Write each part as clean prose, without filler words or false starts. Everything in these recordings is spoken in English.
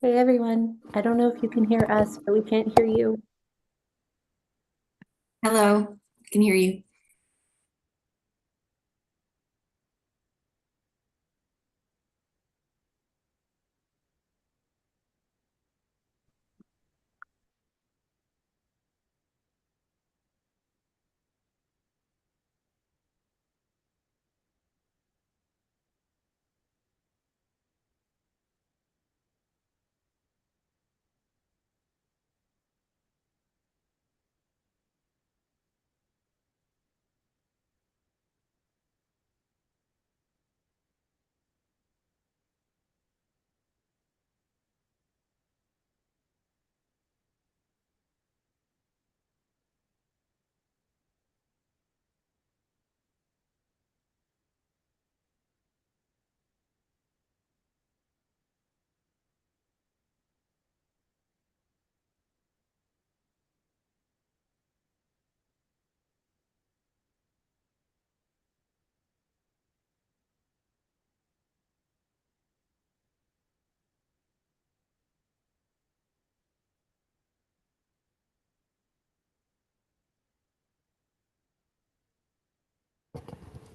Hey everyone, I don't know if you can hear us, but we can't hear you. Hello, I can hear you.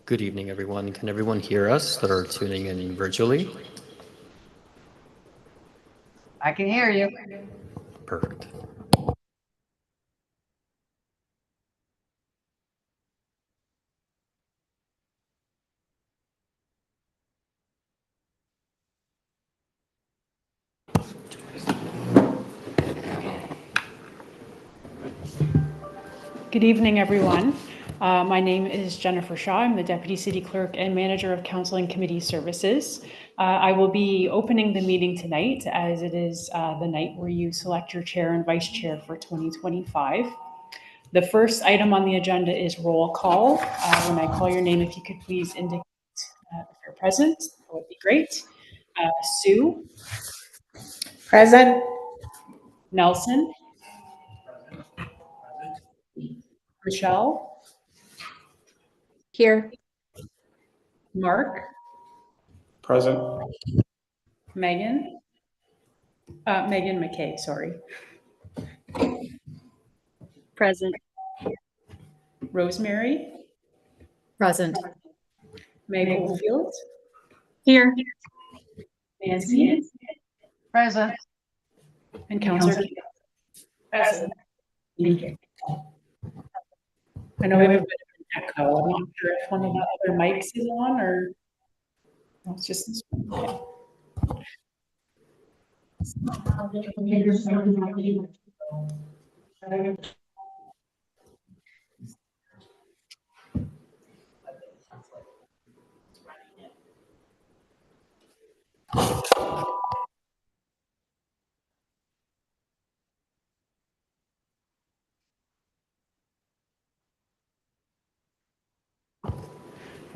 Good evening, everyone. Can everyone hear us that are tuning in virtually? I can hear you. Perfect. Good evening, everyone. My name is Jennifer Shaw. I'm the Deputy City Clerk and Manager of Council and Committee Services. I will be opening the meeting tonight as it is the night where you select your chair and vice chair for 2025. The first item on the agenda is roll call. When I call your name, if you could please indicate if you're present, that would be great. Sue? Present. Nelson? Michelle? Here. Mark? Present. Megan? Megan McKay, sorry. Present. Rosemary? Present. Meg Oldfield? Here. Nancy? Present. And Councillor Key. Present. Thank you. I know we have a bit of an echo. I'm not sure if one of the other mics is on or no, it's just this one. Okay.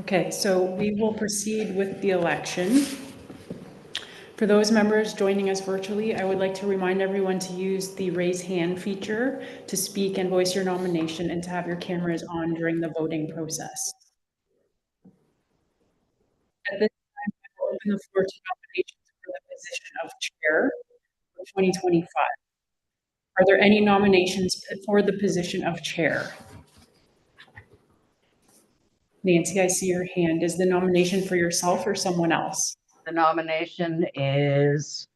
Okay, so we will proceed with the election. For those members joining us virtually, I would like to remind everyone to use the raise hand feature to speak and voice your nomination and to have your cameras on during the voting process. At this time, I will open the floor to nominations for the position of chair for 2025. Are there any nominations for the position of chair? Nancy, I see your hand. Is the nomination for yourself or someone else? The nomination is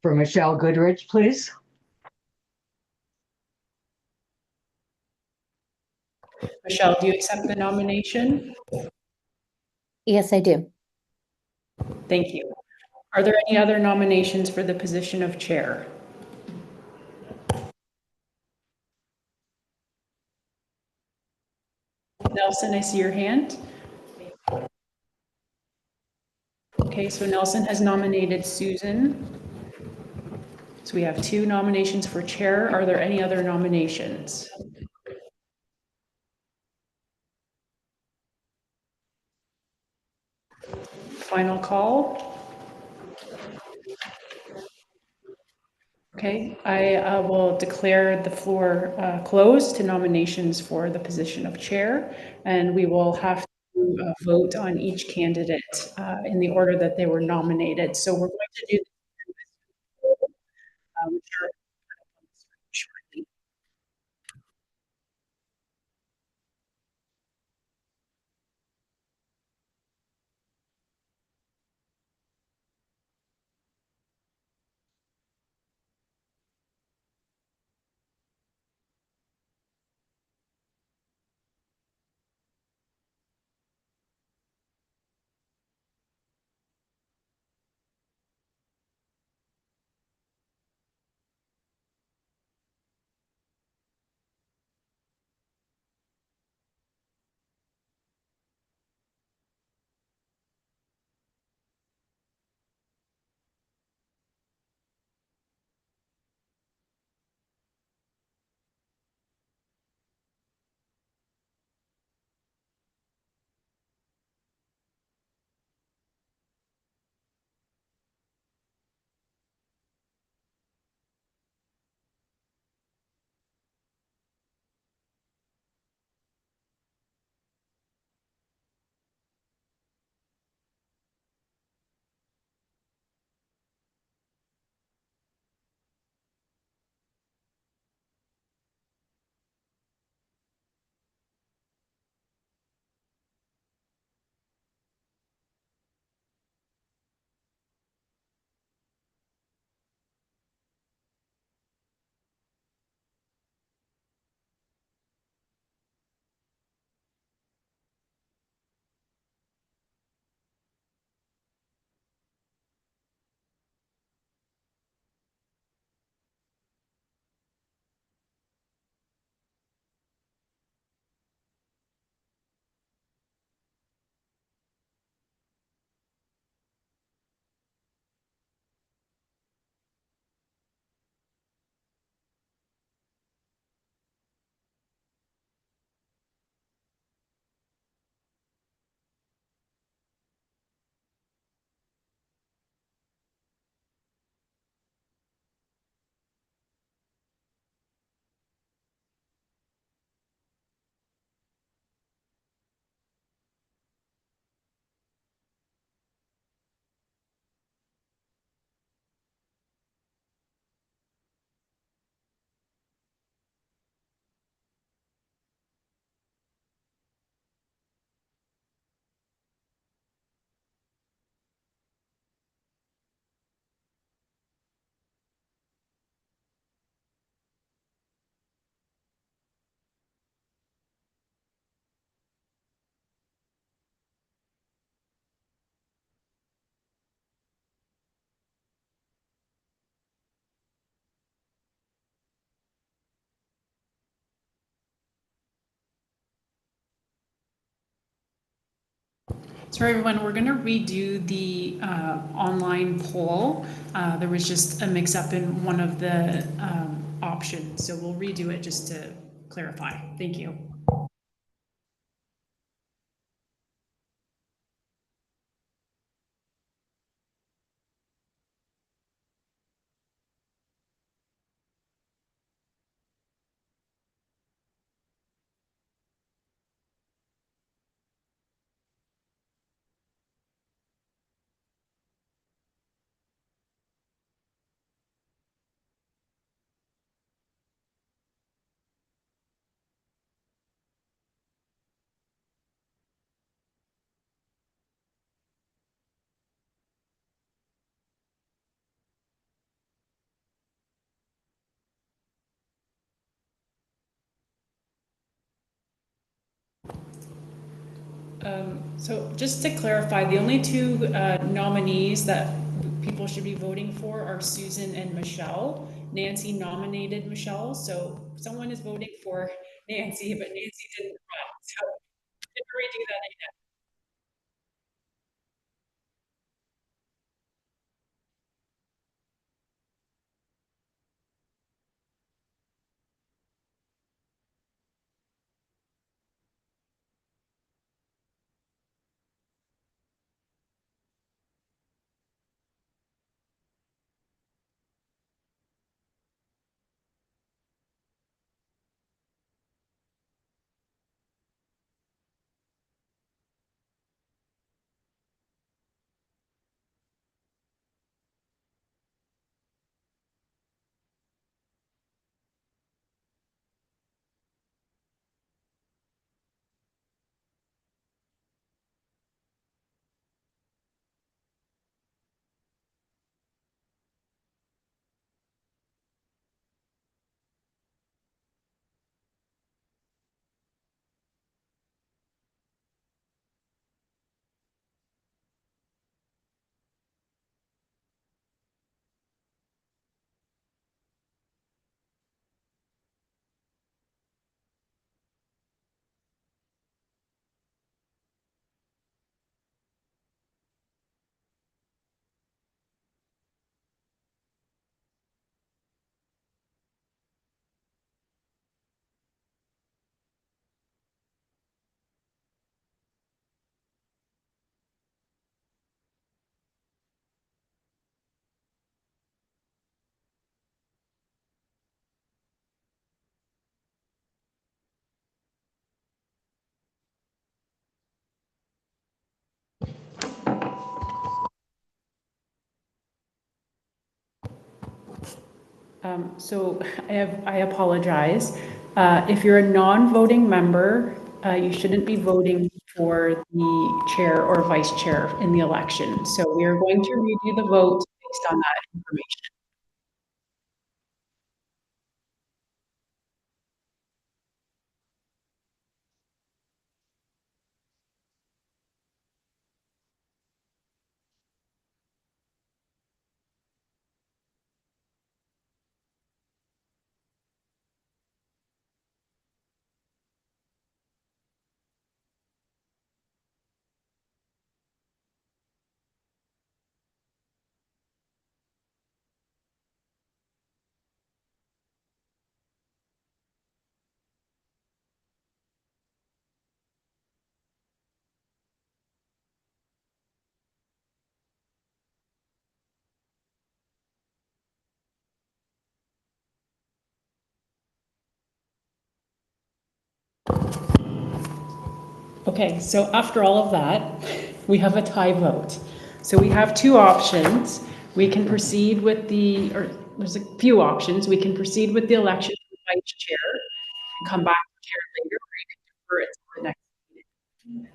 for Michelle Goodrich, please. Michelle, do you accept the nomination? Yes, I do. Thank you. Are there any other nominations for the position of chair? Nelson, I see your hand. Okay, so Nelson has nominated Susan. So we have 2 nominations for chair. Are there any other nominations? Final call. Okay, I will declare the floor closed to nominations for the position of chair, and we will have to vote on each candidate in the order that they were nominated. So we're going to do Sorry, everyone, we're going to redo the online poll. There was just a mix-up in one of the options, so we'll redo it just to clarify. Thank you. So just to clarify, the only two nominees that people should be voting for are Susan and Michelle. Nancy nominated Michelle, so someone is voting for Nancy, but Nancy didn't run. So did redo that again. So I apologize. If you're a non-voting member, you shouldn't be voting for the chair or vice chair in the election. So we are going to redo the vote based on that information. Okay, so after all of that, we have a tie vote. So we have two options. We can proceed with or there's a few options. We can proceed with the election of the vice chair and come back to chair later, or you can defer it to the next meeting.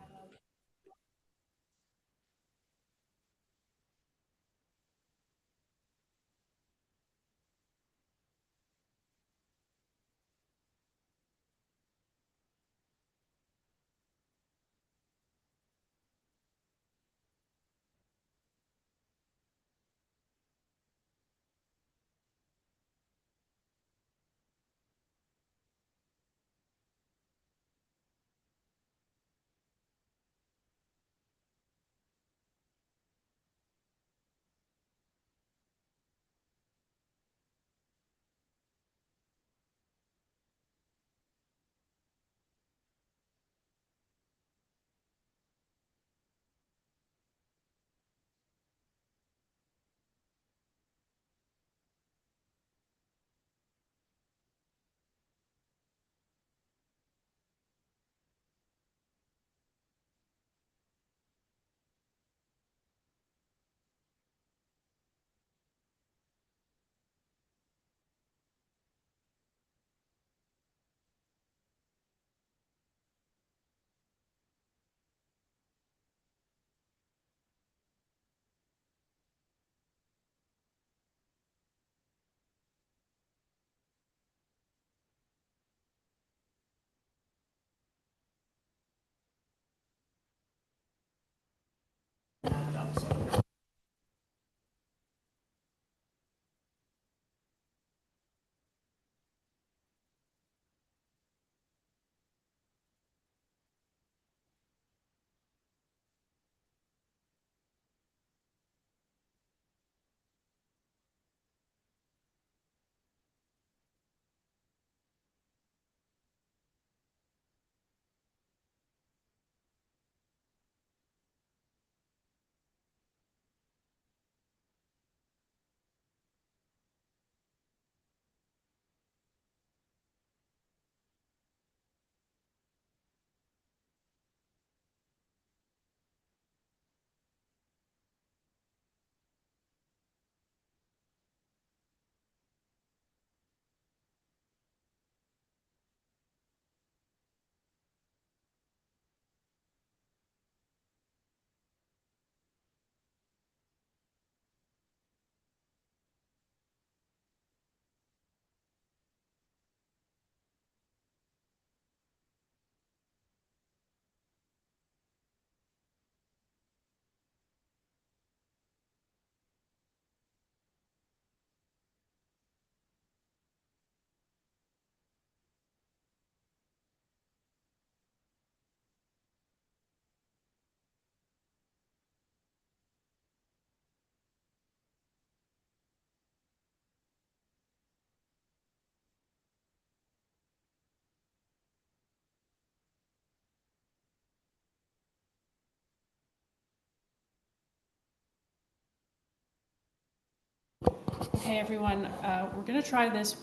Okay, everyone, we're going to try this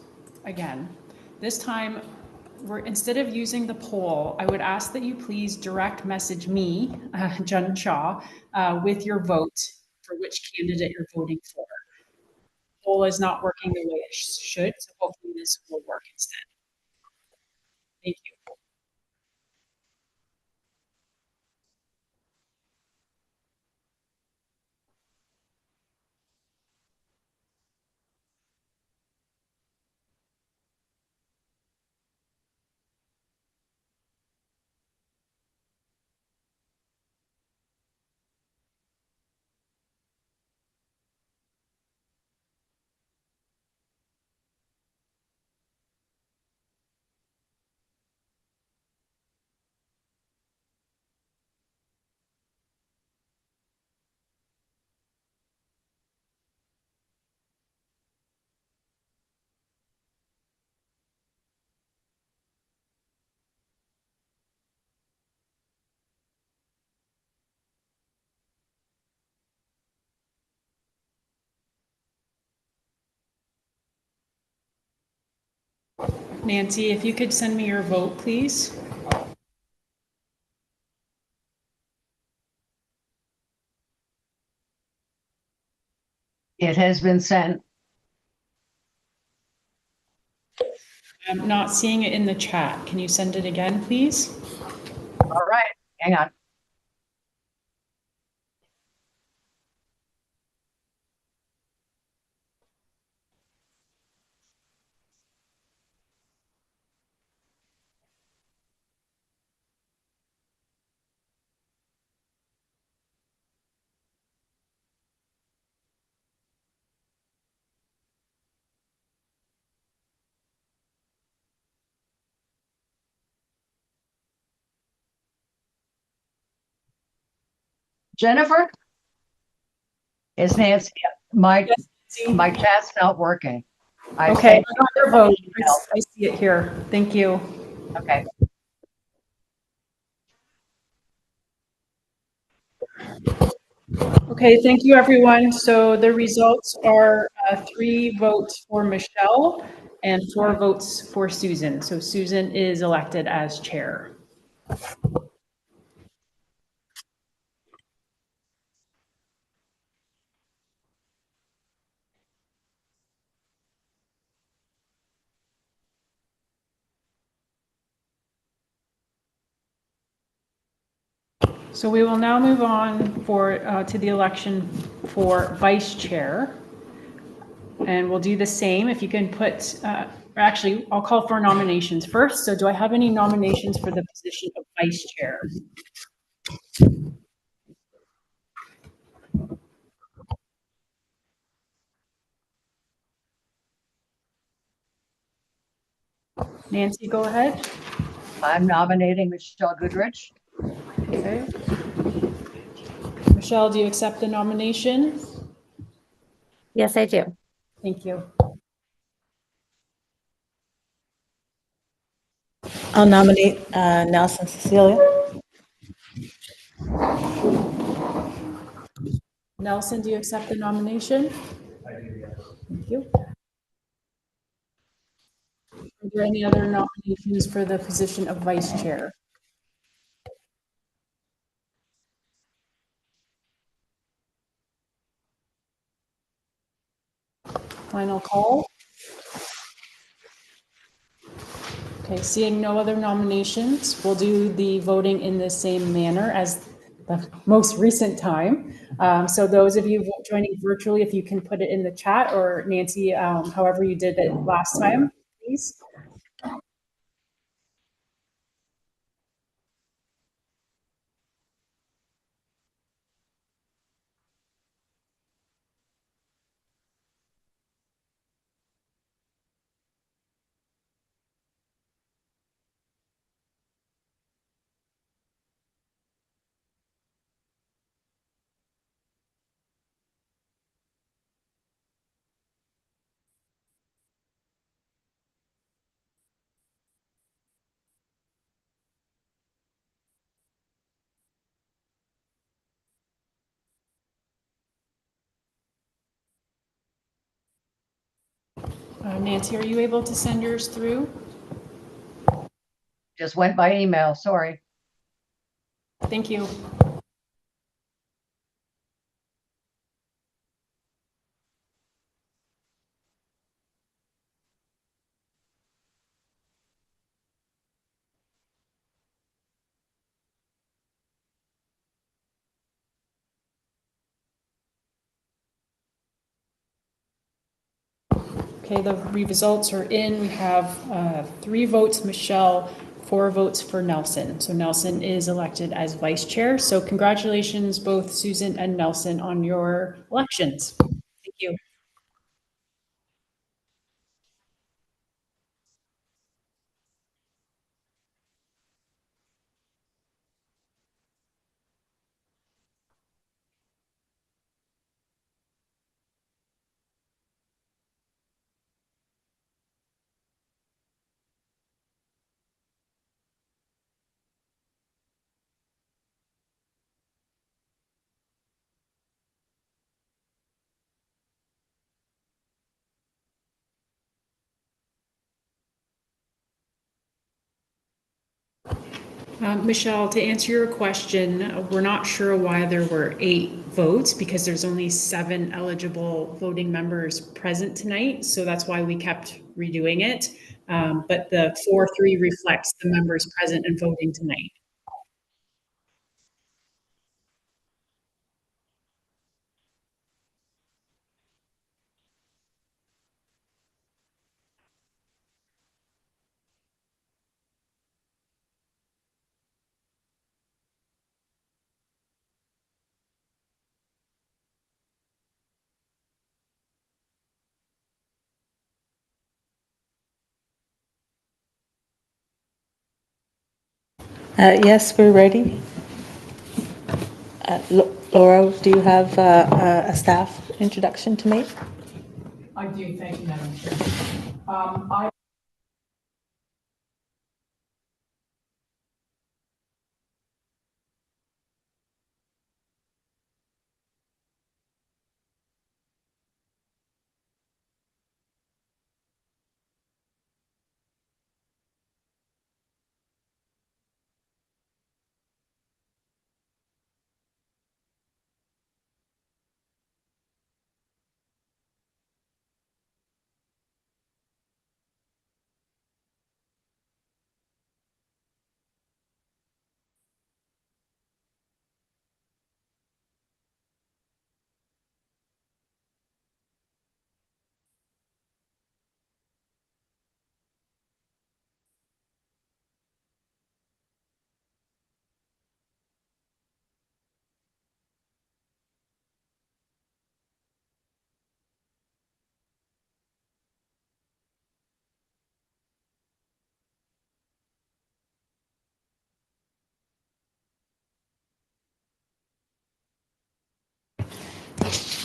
again. This time, instead of using the poll, I would ask that you please direct message me, Jen Shaw, with your vote for which candidate you're voting for. The poll is not working the way it should, so hopefully this will work instead. Thank you. Nancy, if you could send me your vote, please. It has been sent. I'm not seeing it in the chat. Can you send it again, please? All right, hang on. Jennifer? Is Nancy, my chat's not working. Okay, I got your vote. I see it here. Thank you. Okay. Okay, thank you, everyone. So the results are 3 votes for Michelle and 4 votes for Susan. So Susan is elected as chair. So we will now move on to the election for vice chair. And we'll do the same. If you can put, actually, I'll call for nominations first. So do I have any nominations for the position of vice chair? Nancy, go ahead. I'm nominating Michelle Goodrich. Okay. Michelle, do you accept the nomination? Yes, I do. Thank you. I'll nominate Nelson Cecilia. Nelson, do you accept the nomination? Thank you. Are there any other nominations for the position of vice chair? Final call. Okay, seeing no other nominations, we'll do the voting in the same manner as the most recent time. So those of you joining virtually, if you can put it in the chat, or Nancy, however you did it last time, please. Nancy, are you able to send yours through? Just went by email, sorry. Thank you. Okay, the results are in. We have 3 votes, Michelle, 4 votes for Nelson. So Nelson is elected as vice chair. So congratulations, both Susan and Nelson, on your elections. Thank you. Michelle, to answer your question, we're not sure why there were 8 votes because there's only 7 eligible voting members present tonight. So that's why we kept redoing it. But the 4-3 reflects the members present and voting tonight. Yes, we're ready. Laura, do you have a staff introduction to make? I do, thank you, Madam Chair.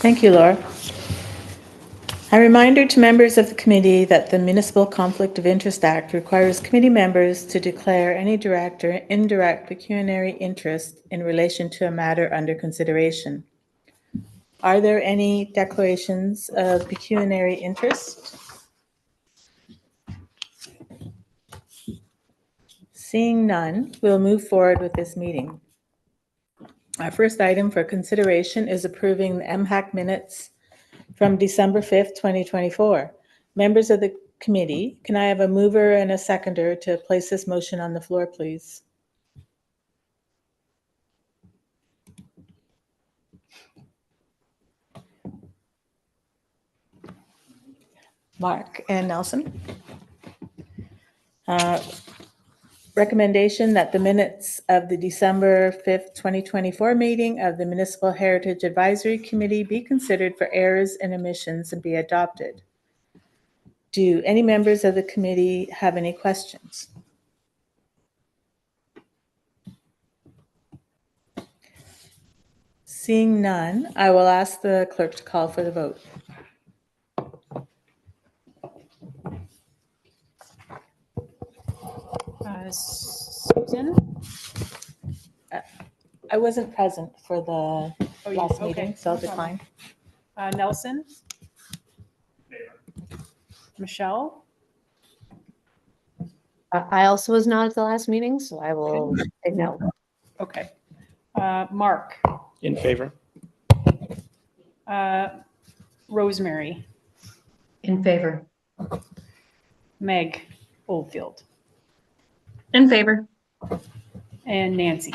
Thank you, Laura. A reminder to members of the committee that the Municipal Conflict of Interest Act requires committee members to declare any direct or indirect pecuniary interest in relation to a matter under consideration. Are there any declarations of pecuniary interest? Seeing none, we'll move forward with this meeting. Our first item for consideration is approving the MHAC minutes from December 5th, 2024. Members of the committee, can I have a mover and a seconder to place this motion on the floor, please? Mark and Nelson. Recommendation that the minutes of the December 5th, 2024 meeting of the Municipal Heritage Advisory Committee be considered for errors and omissions and be adopted. Do any members of the committee have any questions? Seeing none, I will ask the clerk to call for the vote. Susan? I wasn't present for the last okay, meeting, so I'll no problem. decline. Nelson? Michelle? I also was not at the last meeting, so I will say no. Okay. Mark? In favor. Rosemary? In favor. Meg Oldfield? In favor. And Nancy?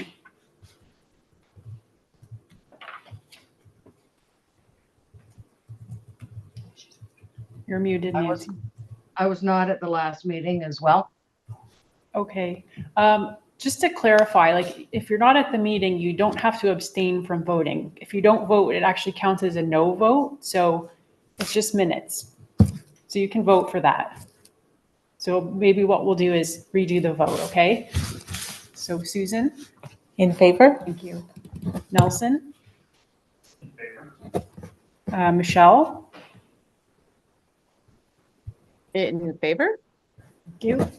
You're muted, I was- Nancy. I was not at the last meeting as well. Okay. Just to clarify, like if you're not at the meeting, you don't have to abstain from voting. If you don't vote, it actually counts as a no vote. So it's just minutes. So you can vote for that. So maybe what we'll do is redo the vote, okay? So Susan, In favor? thank you. Nelson? Michelle? In favor? Thank you.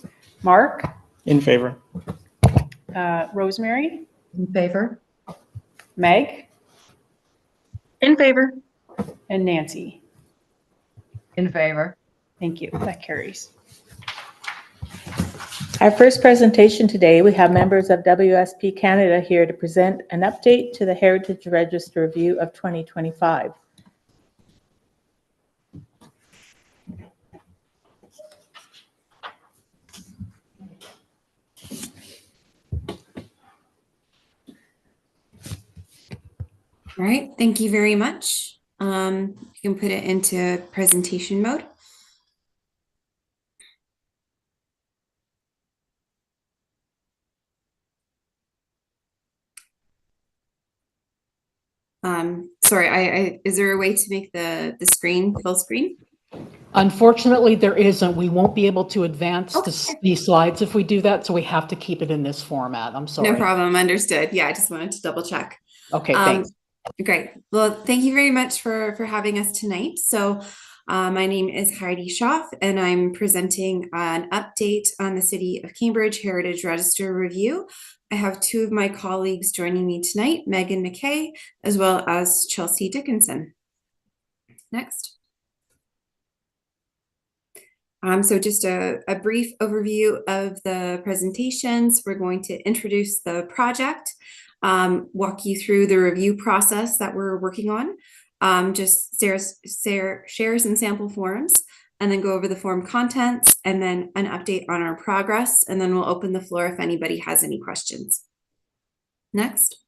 Mark? In favor. Rosemary? In favor. Meg? In favor. And Nancy? In favor. Thank you. That carries. Our first presentation today, we have members of WSP Canada here to present an update to the Heritage Register Review of 2025. All right, thank you very much. You can put it into presentation mode. Sorry, is there a way to make the screen full screen? Unfortunately, there isn't. We won't be able to advance Okay. these slides if we do that, so we have to keep it in this format. I'm sorry. No problem, understood. Yeah, I just wanted to double check. Okay, thanks. Great. Well, thank you very much for having us tonight. So my name is Heidi Schaff, and I'm presenting an update on the City of Cambridge Heritage Register Review. I have two of my colleagues joining me tonight, Megan McKay, as well as Chelsea Dickinson. Next. So just a brief overview of the presentations. We're going to introduce the project, walk you through the review process that we're working on, just share some sample forms, and then go over the form contents, and then an update on our progress, and then we'll open the floor if anybody has any questions. Next.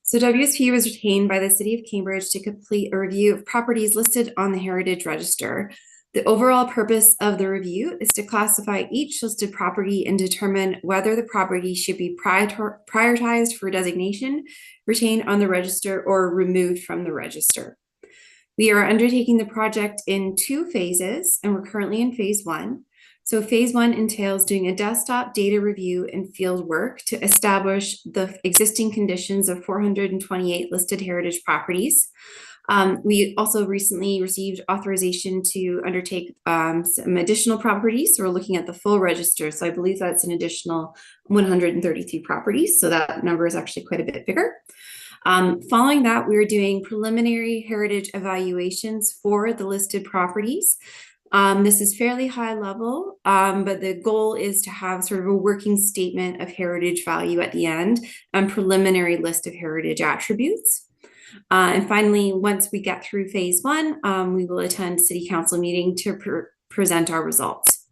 So WSP was retained by the City of Cambridge to complete a review of properties listed on the Heritage Register. The overall purpose of the review is to classify each listed property and determine whether the property should be prioritized for designation, retained on the register, or removed from the register. We are undertaking the project in 2 phases, and we're currently in phase 1. So phase 1 entails doing a desktop data review and field work to establish the existing conditions of 428 listed heritage properties. We also recently received authorization to undertake some additional properties. So we're looking at the full register. So I believe that's an additional 133 properties. So that number is actually quite a bit bigger. Following that, we're doing preliminary heritage evaluations for the listed properties. This is fairly high level, but the goal is to have sort of a working statement of heritage value at the end and preliminary list of heritage attributes. And finally, once we get through phase 1, we will attend city council meeting to present our results.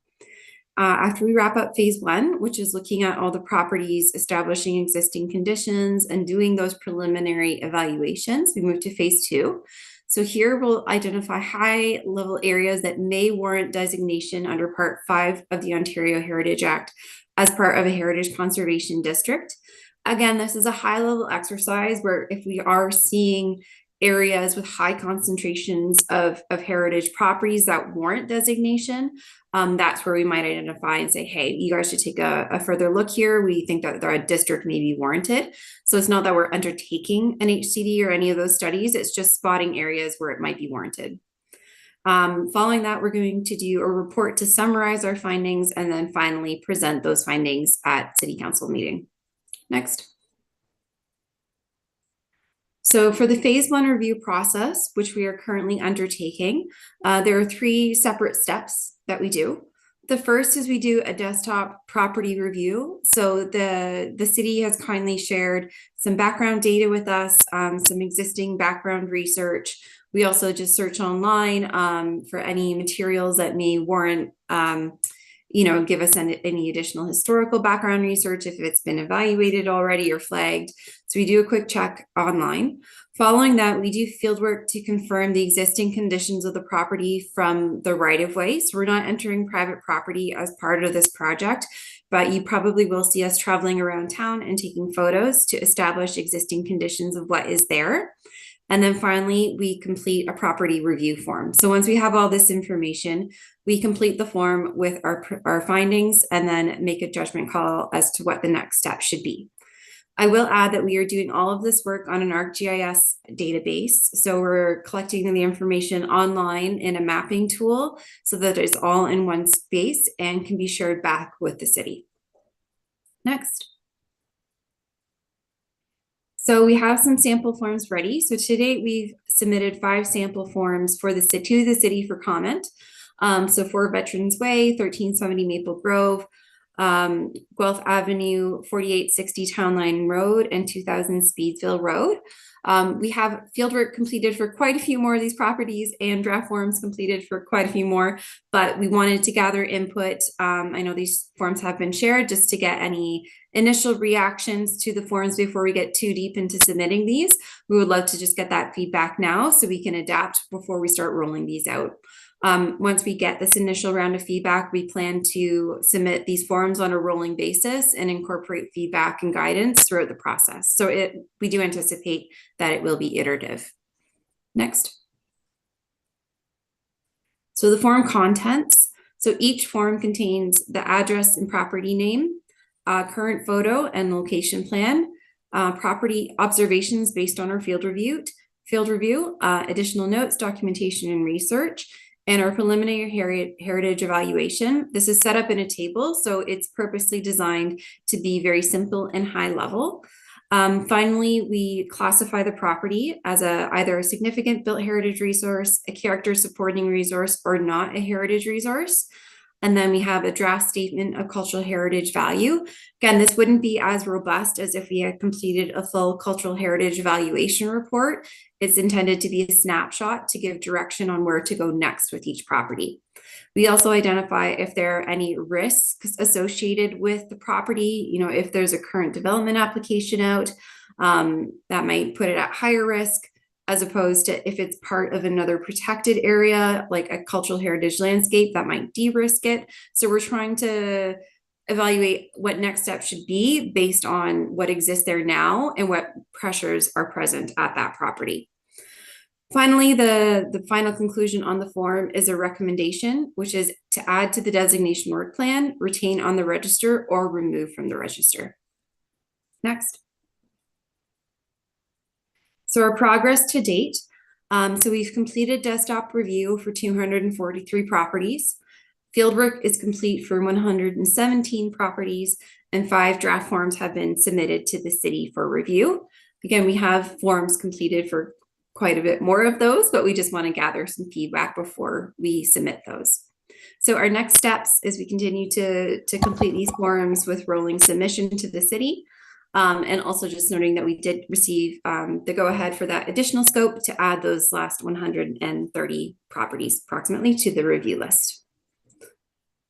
After we wrap up phase 1, which is looking at all the properties, establishing existing conditions, and doing those preliminary evaluations, we move to phase 2. So here we'll identify high-level areas that may warrant designation under Part 5 of the Ontario Heritage Act as part of a heritage conservation district. Again, this is a high-level exercise where if we are seeing areas with high concentrations of heritage properties that warrant designation, that's where we might identify and say, hey, you guys should take a further look here. We think that a district may be warranted. So it's not that we're undertaking an HCD or any of those studies. It's just spotting areas where it might be warranted. Following that, we're going to do a report to summarize our findings and then finally present those findings at City Council meeting. Next. So for the phase 1 review process, which we are currently undertaking, there are 3 separate steps that we do. The first is we do a desktop property review. So the city has kindly shared some background data with us, some existing background research. We also just search online for any materials that may warrant give us any additional historical background research if it's been evaluated already or flagged. So we do a quick check online. Following that, we do fieldwork to confirm the existing conditions of the property from the right-of-way. So we're not entering private property as part of this project, but you probably will see us traveling around town and taking photos to establish existing conditions of what is there. And then finally, we complete a property review form. So once we have all this information, we complete the form with our findings and then make a judgment call as to what the next step should be. I will add that we are doing all of this work on an ArcGIS database. So we're collecting the information online in a mapping tool so that it's all in one space and can be shared back with the city. Next. So we have some sample forms ready. So to date, we've submitted 5 sample forms for to the city for comment. So for Veterans Way, 1370 Maple Grove, Guelph Avenue, 4860 Town Line Road, and 2000 Speedsville Road. We have fieldwork completed for quite a few more of these properties and draft forms completed for quite a few more, but we wanted to gather input. I know these forms have been shared just to get any initial reactions to the forms before we get too deep into submitting these. We would love to just get that feedback now so we can adapt before we start rolling these out. Once we get this initial round of feedback, we plan to submit these forms on a rolling basis and incorporate feedback and guidance throughout the process. So we do anticipate that it will be iterative. Next. So the form contents. So each form contains the address and property name, current photo and location plan, property observations based on our field review, additional notes, documentation, and research, and our preliminary heritage evaluation. This is set up in a table, so it's purposely designed to be very simple and high level. Finally, we classify the property as either a significant built heritage resource, a character supporting resource, or not a heritage resource. And then we have a draft statement of cultural heritage value. Again, this wouldn't be as robust as if we had completed a full cultural heritage evaluation report. It's intended to be a snapshot to give direction on where to go next with each property. We also identify if there are any risks associated with the property. You know, if there's a current development application out, that might put it at higher risk, as opposed to if it's part of another protected area, like a cultural heritage landscape, that might de-risk it. So we're trying to evaluate what next steps should be based on what exists there now and what pressures are present at that property. Finally, the final conclusion on the form is a recommendation, which is to add to the designation work plan, retain on the register, or remove from the register. Next. So our progress to date. So we've completed desktop review for 243 properties. Fieldwork is complete for 117 properties, and 5 draft forms have been submitted to the city for review. Again, we have forms completed for quite a bit more of those, but we just want to gather some feedback before we submit those. So our next steps is we continue to complete these forms with rolling submission to the city. And also just noting that we did receive the go-ahead for that additional scope to add those last 130 properties approximately to the review list.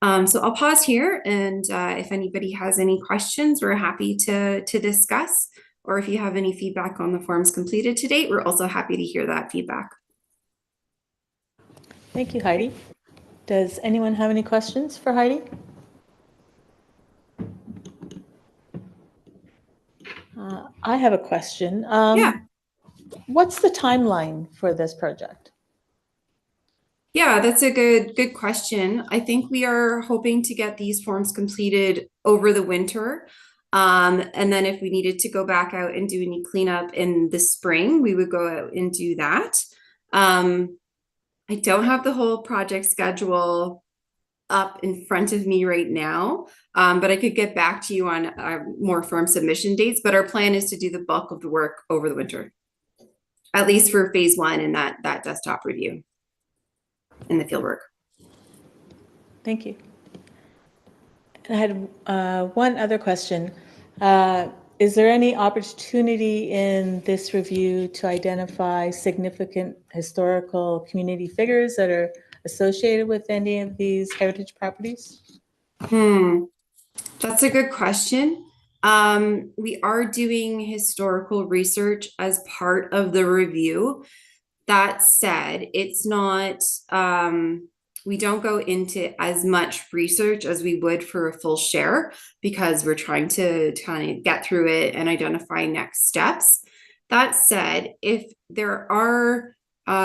So I'll pause here, and if anybody has any questions, we're happy to discuss, or if you have any feedback on the forms completed to date, we're also happy to hear that feedback. Thank you, Heidi. Does anyone have any questions for Heidi? I have a question. Yeah. What's the timeline for this project? Yeah, that's a good question. I think we are hoping to get these forms completed over the winter. And then if we needed to go back out and do any cleanup in the spring, we would go out and do that. I don't have the whole project schedule up in front of me right now, but I could get back to you on more form submission dates. But our plan is to do the bulk of the work over the winter, at least for phase 1 in that desktop review in the fieldwork. Thank you. And I had one other question. Is there any opportunity in this review to identify significant historical community figures that are associated with any of these heritage properties? That's a good question. We are doing historical research as part of the review. That said, it's not, we don't go into as much research as we would for a full share, because we're trying to kind of get through it and identify next steps. That said, if there are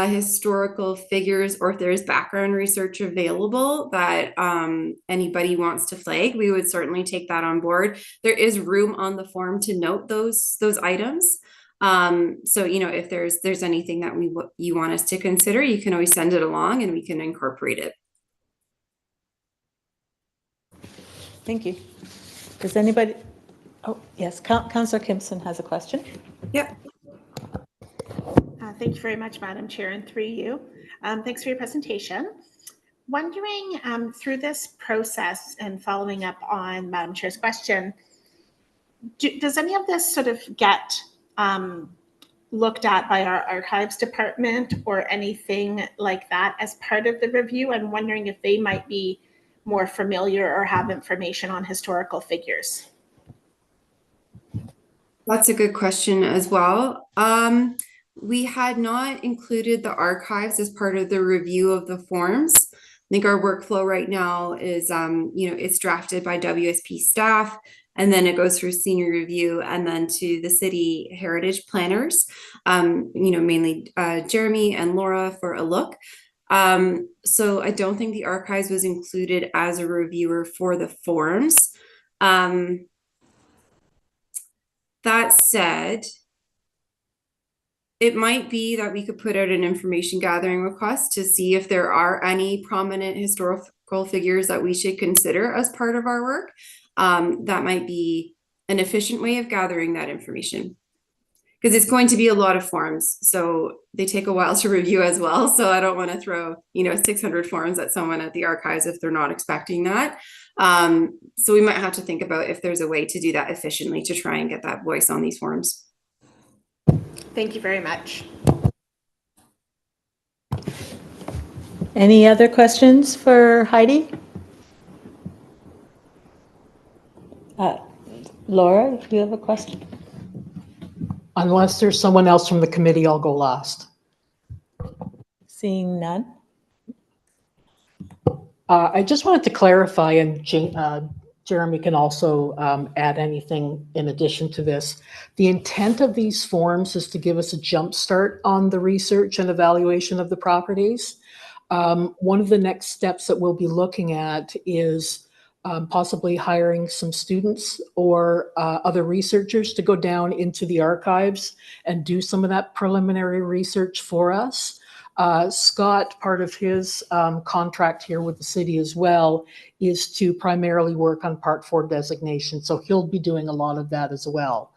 historical figures, or if there's background research available that anybody wants to flag, we would certainly take that on board. There is room on the form to note those items. So, you know, if there's anything that you want us to consider, you can always send it along and we can incorporate it. Thank you. Does anybody? Oh, yes, Councillor Kimpson has a question. Yeah. Thank you very much, Madam Chair, and through you. Thanks for your presentation. Wondering, through this process and following up on Madam Chair's question, does any of this sort of get looked at by our archives department or anything like that as part of the review? I'm wondering if they might be more familiar or have information on historical figures. That's a good question as well. We had not included the archives as part of the review of the forms. I think our workflow right now is, you know, it's drafted by WSP staff, and then it goes through senior review and then to the city heritage planners, you know, mainly Jeremy and Laura for a look. So I don't think the archives was included as a reviewer for the forms. That said, it might be that we could put out an information gathering request to see if there are any prominent historical figures that we should consider as part of our work. That might be an efficient way of gathering that information, because it's going to be a lot of forms, so they take a while to review as well. So I don't want to throw, you know, 600 forms at someone at the archives if they're not expecting that. So we might have to think about if there's a way to do that efficiently to try and get that voice on these forms. Thank you very much. Any other questions for Heidi? Laura, do you have a question? Unless there's someone else from the committee, I'll go last. Seeing none. I just wanted to clarify, and Jeremy can also add anything in addition to this. The intent of these forms is to give us a jump start on the research and evaluation of the properties. One of the next steps that we'll be looking at is possibly hiring some students or other researchers to go down into the archives and do some of that preliminary research for us. Scott, part of his contract here with the city as well, is to primarily work on Part 4 designation. So he'll be doing a lot of that as well.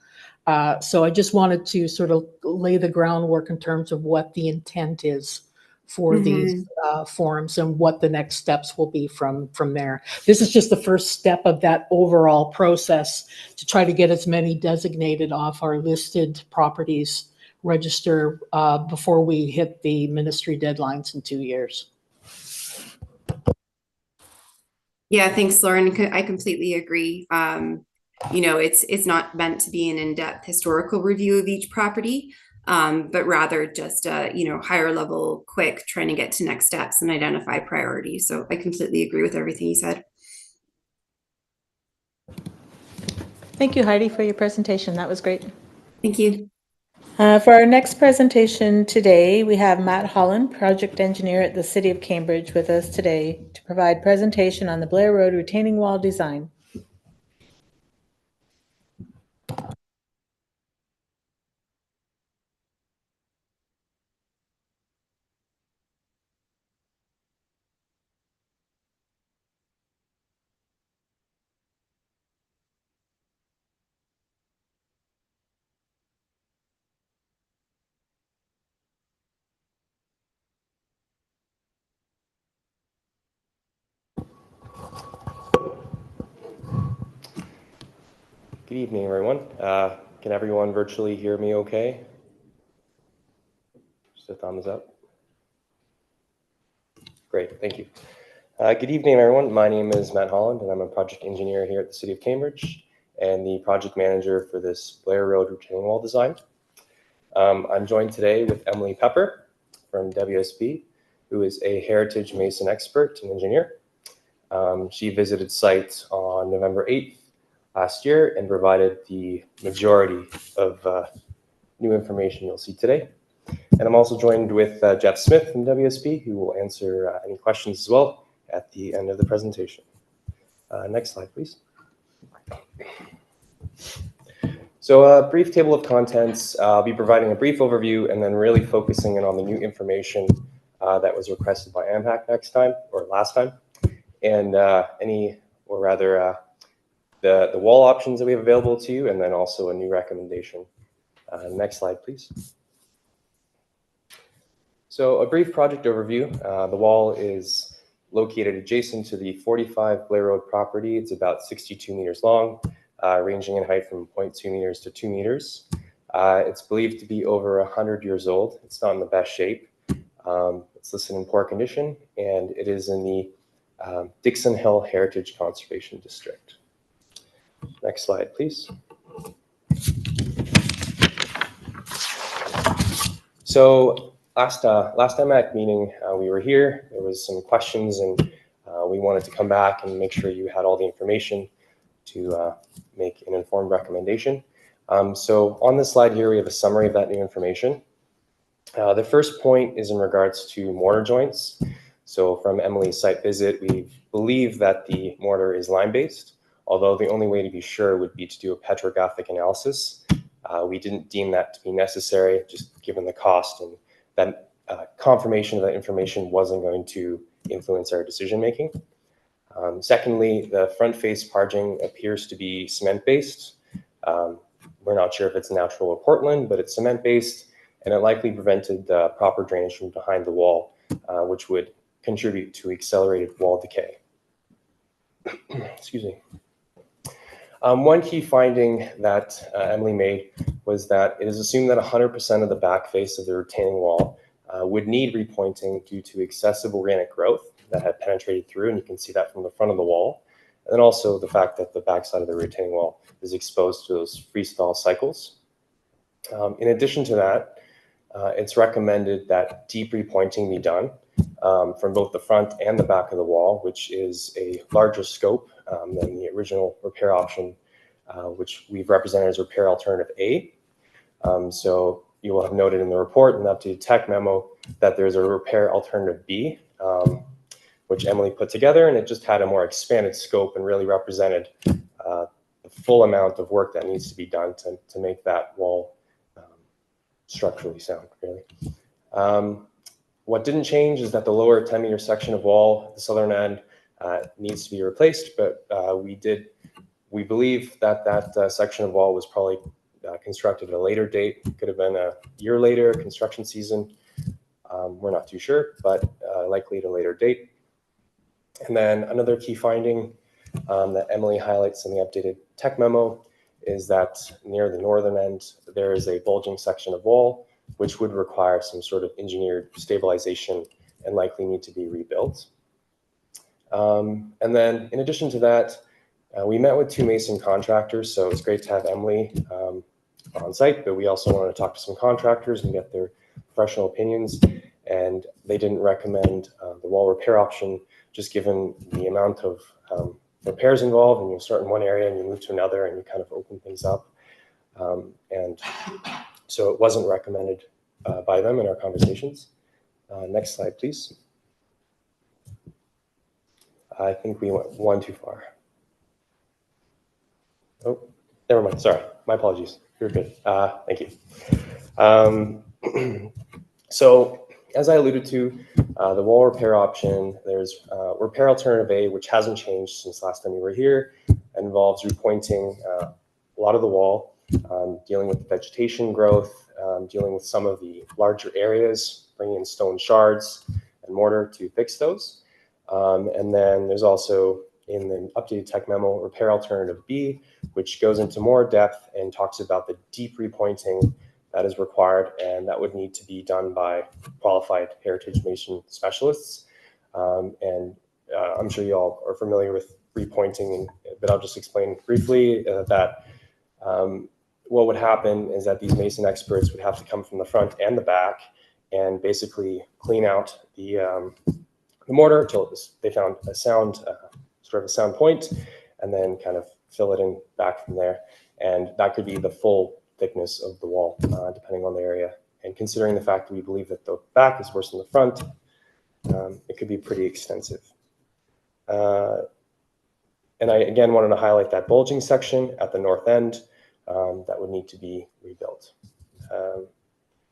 So I just wanted to sort of lay the groundwork in terms of what the intent is for these forums and what the next steps will be from there. This is just the first step of that overall process to try to get as many designated off our listed properties register before we hit the ministry deadlines in 2 years. Yeah, thanks, Lauren. I completely agree. You know, it's not meant to be an in-depth historical review of each property, but rather just you know, higher level, quick, trying to get to next steps and identify priorities. So I completely agree with everything you said. Thank you, Heidi, for your presentation. That was great. Thank you. For our next presentation today, we have Matt Holland, project engineer at the City of Cambridge, with us today to provide presentation on the Blair Road retaining wall design. Good evening, everyone. Can everyone virtually hear me okay? Just a thumbs up. Great, thank you. Good evening, everyone. My name is Matt Holland, and I'm a project engineer here at the City of Cambridge and the project manager for this Blair Road retaining wall design. I'm joined today with Emily Pepper from WSP, who is a heritage mason expert and engineer. She visited site on November 8th last year and provided the majority of new information you'll see today. And I'm also joined with Jeff Smith from WSP, who will answer any questions as well at the end of the presentation. Next slide, please. So a brief table of contents. I'll be providing a brief overview and then really focusing in on the new information that was requested by MHAC last time, and the wall options that we have available to you, and then also a new recommendation. Next slide, please. So a brief project overview. The wall is located adjacent to the 45 Blair Road property. It's about 62 meters long, ranging in height from 0.2 meters to 2 meters. It's believed to be over 100 years old. It's not in the best shape. It's listed in poor condition, and it is in the Dixon Hill Heritage Conservation District. Next slide, please. So last MHAC meeting, we were here. There was some questions, and we wanted to come back and make sure you had all the information to make an informed recommendation. So on this slide here, we have a summary of that new information. The first point is in regards to mortar joints. So from Emily's site visit, we believe that the mortar is lime-based, although the only way to be sure would be to do a petrographic analysis. We didn't deem that to be necessary, just given the cost, and that confirmation of that information wasn't going to influence our decision-making. Secondly, the front face parging appears to be cement-based. We're not sure if it's natural or Portland, but it's cement-based, and it likely prevented the proper drainage from behind the wall, which would contribute to accelerated wall decay. Excuse me. One key finding that Emily made was that it is assumed that 100% of the back face of the retaining wall would need repointing due to excessive organic growth that had penetrated through, and you can see that from the front of the wall. And then also the fact that the backside of the retaining wall is exposed to those freestyle cycles. In addition to that, it's recommended that deep repointing be done from both the front and the back of the wall, which is a larger scope than the original repair option, which we've represented as repair alternative A. So you will have noted in the report and updated tech memo that there's a repair alternative B, which Emily put together, and it just had a more expanded scope and really represented the full amount of work that needs to be done to make that wall structurally sound, really. What didn't change is that the lower 10-meter section of wall at the southern end needs to be replaced, but we believe that that section of wall was probably constructed at a later date. It could have been a year later, construction season. We're not too sure, but likely at a later date. And then another key finding that Emily highlights in the updated tech memo is that near the northern end, there is a bulging section of wall, which would require some sort of engineered stabilization and likely need to be rebuilt. And then in addition to that, we met with 2 mason contractors, so it's great to have Emily on site, but we also wanted to talk to some contractors and get their professional opinions. And they didn't recommend the wall repair option, just given the amount of repairs involved, and you start in one area and you move to another and you kind of open things up. And so it wasn't recommended by them in our conversations. Next slide, please. I think we went one too far. Oh, never mind. Sorry, my apologies. You're good. Thank you. So as I alluded to, the wall repair option, there's repair alternative A, which hasn't changed since last time we were here. It involves repointing a lot of the wall, dealing with the vegetation growth, dealing with some of the larger areas, bringing in stone shards and mortar to fix those. And then there's also in the updated tech memo, repair alternative B, which goes into more depth and talks about the deep repointing that is required, and that would need to be done by qualified heritage mason specialists. And I'm sure you all are familiar with repointing, but I'll just explain briefly that what would happen is that these mason experts would have to come from the front and the back and basically clean out the mortar until they found a sound, sort of a sound point, and then kind of fill it in back from there. And that could be the full thickness of the wall, depending on the area. And considering the fact that we believe that the back is worse than the front, it could be pretty extensive. And I, again, wanted to highlight that bulging section at the north end that would need to be rebuilt.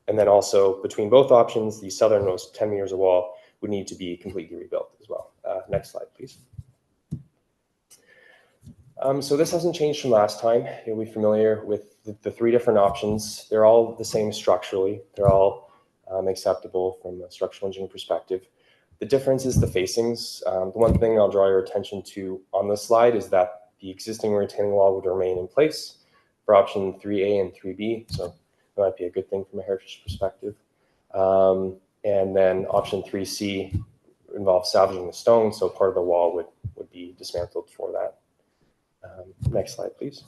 And then also between both options, the southernmost 10 meters of wall would need to be completely rebuilt as well. Next slide, please. So this hasn't changed from last time. You'll be familiar with the 3 different options. They're all the same structurally. They're all acceptable from a structural engineering perspective. The difference is the facings. The one thing I'll draw your attention to on this slide is that the existing retaining wall would remain in place for option 3A and 3B. So that might be a good thing from a heritage perspective. And then option 3C involves salvaging the stone. So part of the wall would be dismantled for that. Next slide, please.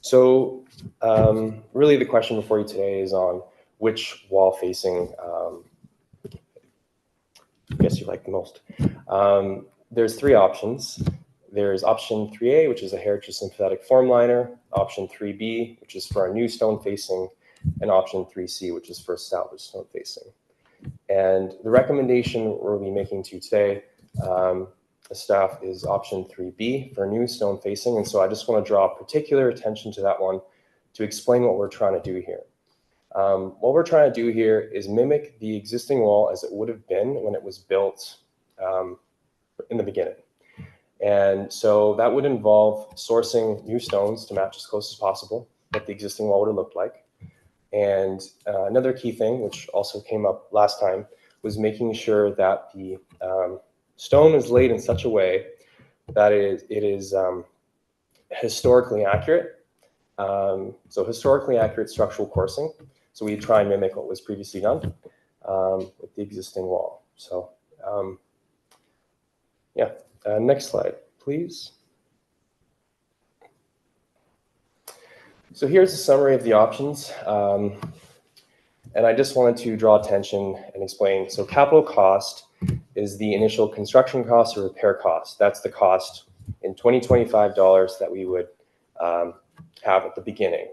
So really the question before you today is on which wall facing I guess you like the most. There's 3 options. There's option 3A, which is a heritage synthetic form liner, option 3B, which is for a new stone facing, and option 3C, which is for salvage stone facing. And the recommendation we'll be making to you today, the staff, is option 3B for new stone facing. And so I just want to draw particular attention to that one to explain what we're trying to do here. What we're trying to do here is mimic the existing wall as it would have been when it was built in the beginning. And so that would involve sourcing new stones to match as close as possible what the existing wall would have looked like. And another key thing, which also came up last time, was making sure that the stone is laid in such a way that it is historically accurate. So historically accurate structural coursing. So we try and mimic what was previously done with the existing wall. So yeah, next slide, please. So here's a summary of the options. And I just wanted to draw attention and explain. So capital cost is the initial construction cost or repair cost. That's the cost in 2025 dollars that we would have at the beginning.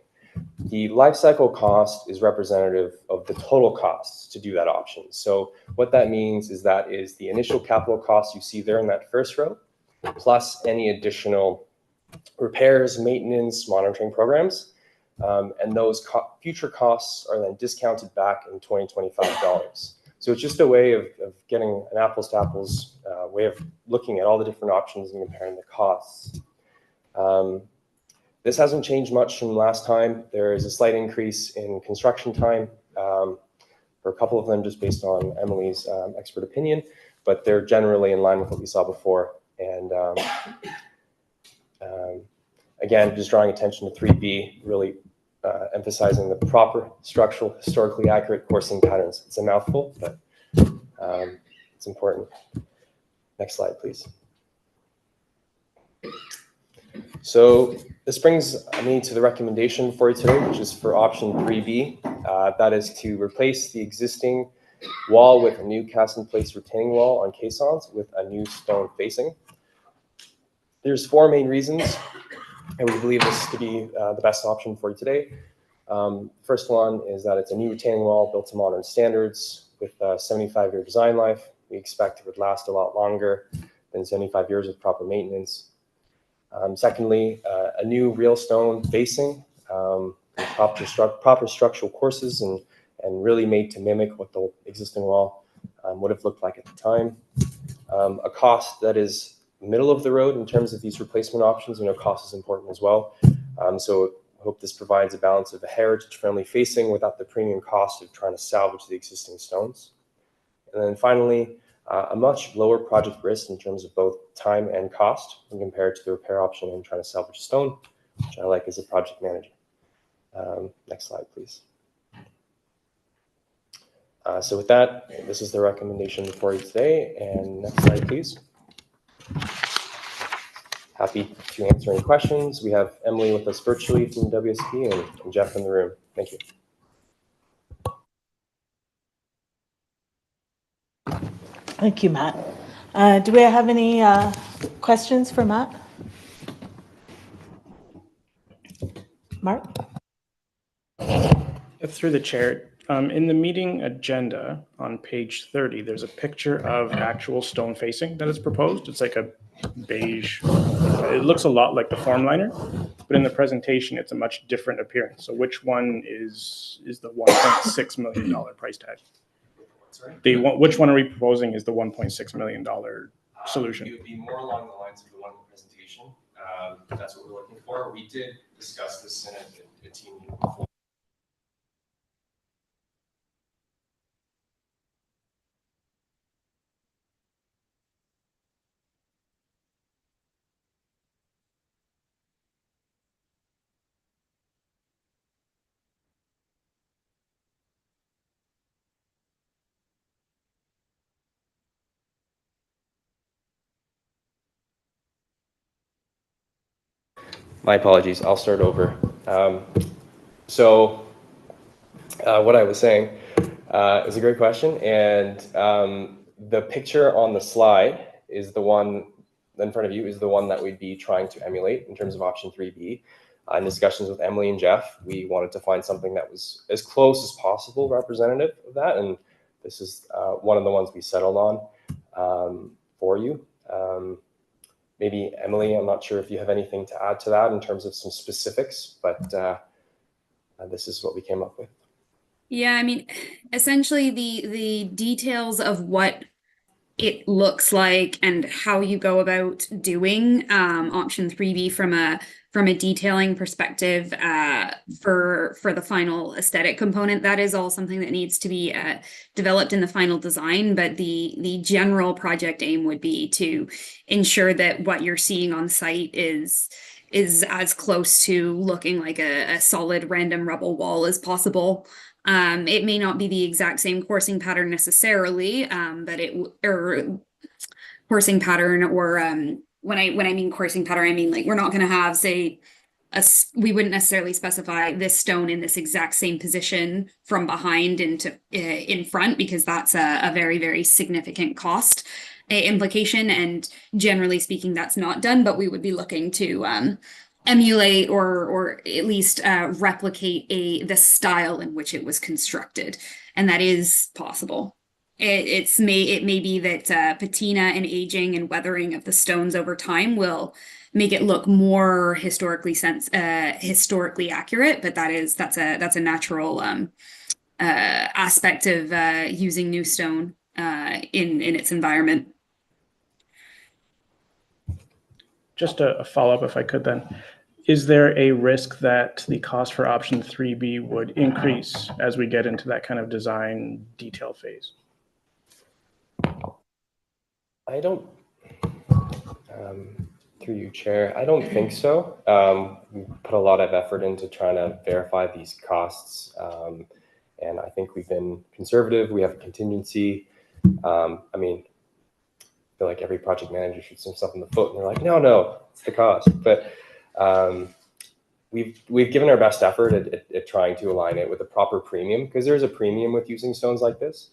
The life cycle cost is representative of the total costs to do that option. So what that means is that is the initial capital cost you see there in that first row, plus any additional repairs, maintenance, monitoring programs. And those future costs are then discounted back in 2025 dollars. So it's just a way of getting an apples to apples way of looking at all the different options and comparing the costs. This hasn't changed much from last time. There is a slight increase in construction time for a couple of them just based on Emily's expert opinion, but they're generally in line with what we saw before. And again, just drawing attention to 3B, really emphasizing the proper structural, historically accurate coursing patterns. It's a mouthful, but it's important. Next slide, please. So this brings me to the recommendation for you today, which is for option 3B. That is to replace the existing wall with a new cast-in-place retaining wall on caissons with a new stone facing. There's 4 main reasons, and we believe this to be the best option for you today. First one is that it's a new retaining wall built to modern standards with a 75-year design life. We expect it would last a lot longer than 75 years with proper maintenance. Secondly, a new real stone facing, proper structural courses and really made to mimic what the existing wall would have looked like at the time. A cost that is middle of the road in terms of these replacement options. Cost is important as well. So I hope this provides a balance of a heritage-friendly facing without the premium cost of trying to salvage the existing stones. And then finally, a much lower project risk in terms of both time and cost when compared to the repair option and trying to salvage a stone, which I like as a project manager. Next slide, please. So with that, this is the recommendation for you today. And next slide, please. Happy to answer any questions. We have Emily with us virtually from WSP and Jeff in the room. Thank you. Thank you, Matt. Do we have any questions for Matt? Mark? Through the chair, in the meeting agenda on page 30, there's a picture of actual stone facing that is proposed. It's like a beige, it looks a lot like the form liner, but in the presentation, it's a much different appearance. So which one is the $1.6 million price tag? Sorry? Which one are we proposing is the $1.6 million solution? It would be more along the lines of the one in the presentation. That's what we're looking for. We did discuss this in a team meeting before. My apologies. I'll start over. What I was saying is a great question. And the picture on the slide is the one in front of you is the one that we'd be trying to emulate in terms of option 3B. In discussions with Emily and Jeff, we wanted to find something that was as close as possible representative of that. And this is one of the ones we settled on for you. Maybe Emily, I'm not sure if you have anything to add to that in terms of some specifics, but this is what we came up with. Yeah, I mean, essentially the details of what it looks like and how you go about doing option 3B from a detailing perspective for the final aesthetic component, that is all something that needs to be developed in the final design. But the general project aim would be to ensure that what you're seeing on site is as close to looking like a solid random rubble wall as possible. It may not be the exact same coursing pattern necessarily, but coursing pattern, or when I mean coursing pattern, I mean like we're not going to have, say, we wouldn't necessarily specify this stone in this exact same position from behind into in front, because that's a very, very significant cost implication. And generally speaking, that's not done, but we would be looking to emulate or at least replicate the style in which it was constructed. And that is possible. It may be that patina and aging and weathering of the stones over time will make it look more historically accurate, but that's a natural aspect of using new stone in its environment. Just a follow-up, if I could then. Is there a risk that the cost for option 3B would increase as we get into that kind of design detail phase? I don't, through you, Chair, I don't think so. We put a lot of effort into trying to verify these costs. And I think we've been conservative. We have a contingency. I mean, I feel like every project manager shoots himself in the foot and they're like, no, it's the cost. But we've given our best effort at trying to align it with a proper premium, because there's a premium with using stones like this.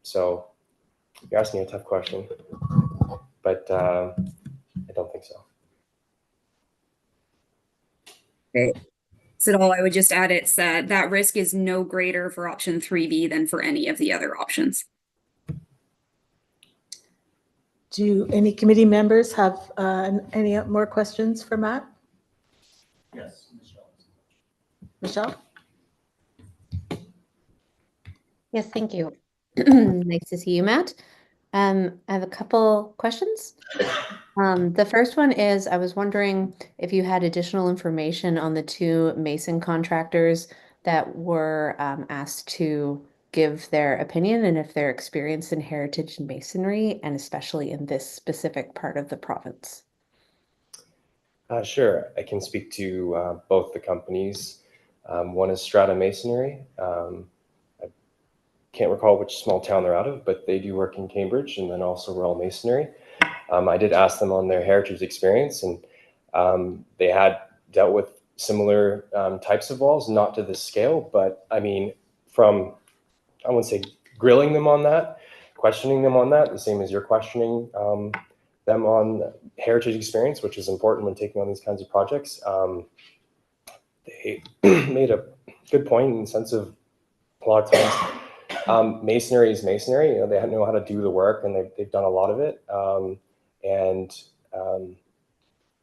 So you're asking a tough question, but I don't think so. Okay. So I would just add it's that risk is no greater for option 3B than for any of the other options. Do any committee members have any more questions for Matt? Yes, Michelle? Yes, thank you. Nice to see you, Matt. I have a couple questions. The first one is, I was wondering if you had additional information on the two mason contractors that were asked to give their opinion, and if they're experienced in heritage masonry, and especially in this specific part of the province. Sure, I can speak to both the companies. One is Strata Masonry. I can't recall which small town they're out of, but they do work in Cambridge, and then also Royal Masonry. I did ask them on their heritage experience, and they had dealt with similar types of walls, not to this scale, but I mean, from, I wouldn't say grilling them on that, questioning them on that, the same as you're questioning them on heritage experience, which is important when taking on these kinds of projects. They made a good point in the sense of a lot of times masonry is masonry. You know, they know how to do the work, and they've done a lot of it.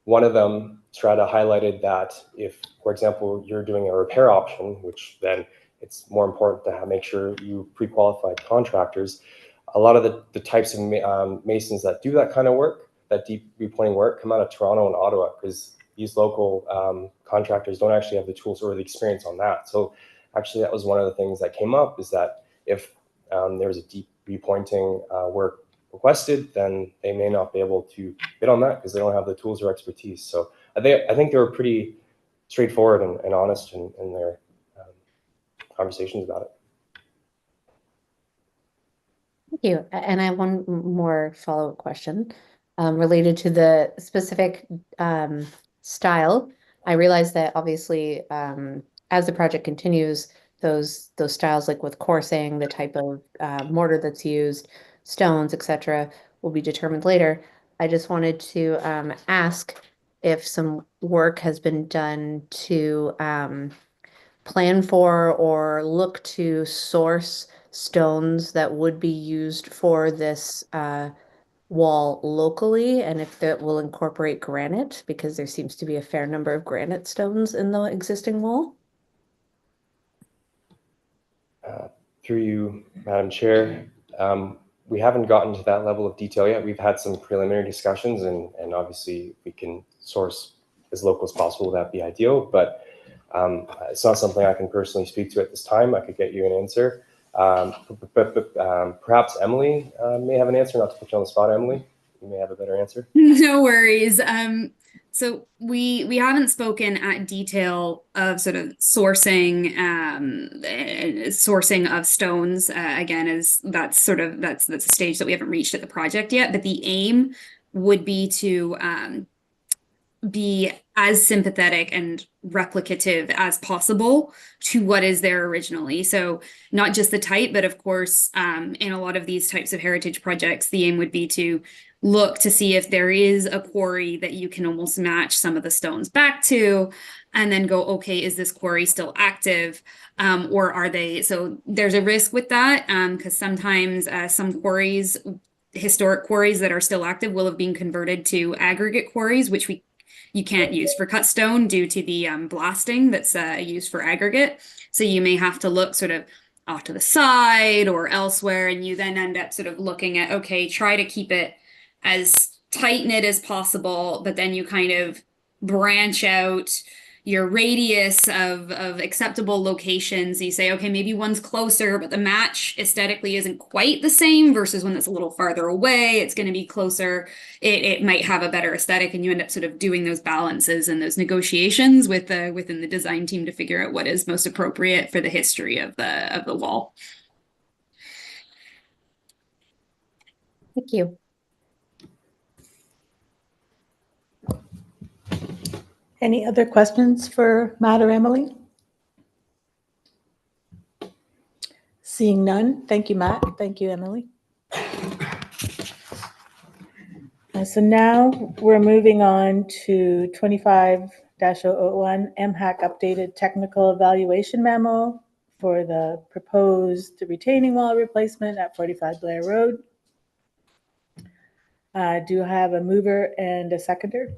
One of them, Strata, highlighted that if, for example, you're doing a repair option, which then it's more important to make sure you pre-qualified contractors. A lot of the types of masons that do that kind of work, that deep repointing work, come out of Toronto and Ottawa, because these local contractors don't actually have the tools or the experience on that. So actually, that was one of the things that came up, is that if there's a deep repointing work requested, then they may not be able to get on that because they don't have the tools or expertise. So I think they were pretty straightforward and honest in their conversations about it. Thank you. And I have one more follow-up question related to the specific style. I realize that obviously as the project continues, those styles, like with coursing, the type of mortar that's used, stones, etc., will be determined later. I just wanted to ask if some work has been done to plan for or look to source stones that would be used for this wall locally, and if that will incorporate granite, because there seems to be a fair number of granite stones in the existing wall. Through you, Madam Chair, we haven't gotten to that level of detail yet. We've had some preliminary discussions, and obviously we can source as local as possible. That'd be ideal, but it's not something I can personally speak to at this time. I could get you an answer. But perhaps Emily may have an answer. Not to put you on the spot, Emily. You may have a better answer. No worries. So we haven't spoken at detail of sort of sourcing of stones. Again, that's a stage that we haven't reached at the project yet. But the aim would be to be as sympathetic and replicative as possible to what is there originally. So not just the type, but of course, in a lot of these types of heritage projects, the aim would be to look to see if there is a quarry that you can almost match some of the stones back to, and then go, okay, is this quarry still active? Or are they? So there's a risk with that, because sometimes some quarries, historic quarries that are still active, will have been converted to aggregate quarries, which you can't use for cut stone due to the blasting that's used for aggregate. So you may have to look sort of off to the side or elsewhere, and you then end up sort of looking at, okay, try to keep it as tight knit as possible, but then you kind of branch out your radius of acceptable locations. You say, okay, maybe one's closer, but the match aesthetically isn't quite the same, versus when it's a little farther away, it's going to be closer. It might have a better aesthetic, and you end up sort of doing those balances and those negotiations with within the design team to figure out what is most appropriate for the history of the wall. Thank you. Any other questions for Matt or Emily? Seeing none, thank you, Matt. Thank you, Emily. So now we're moving on to 25-001 MHAC updated technical evaluation memo for the proposed retaining wall replacement at 45 Blair Road. Do I have a mover and a seconder?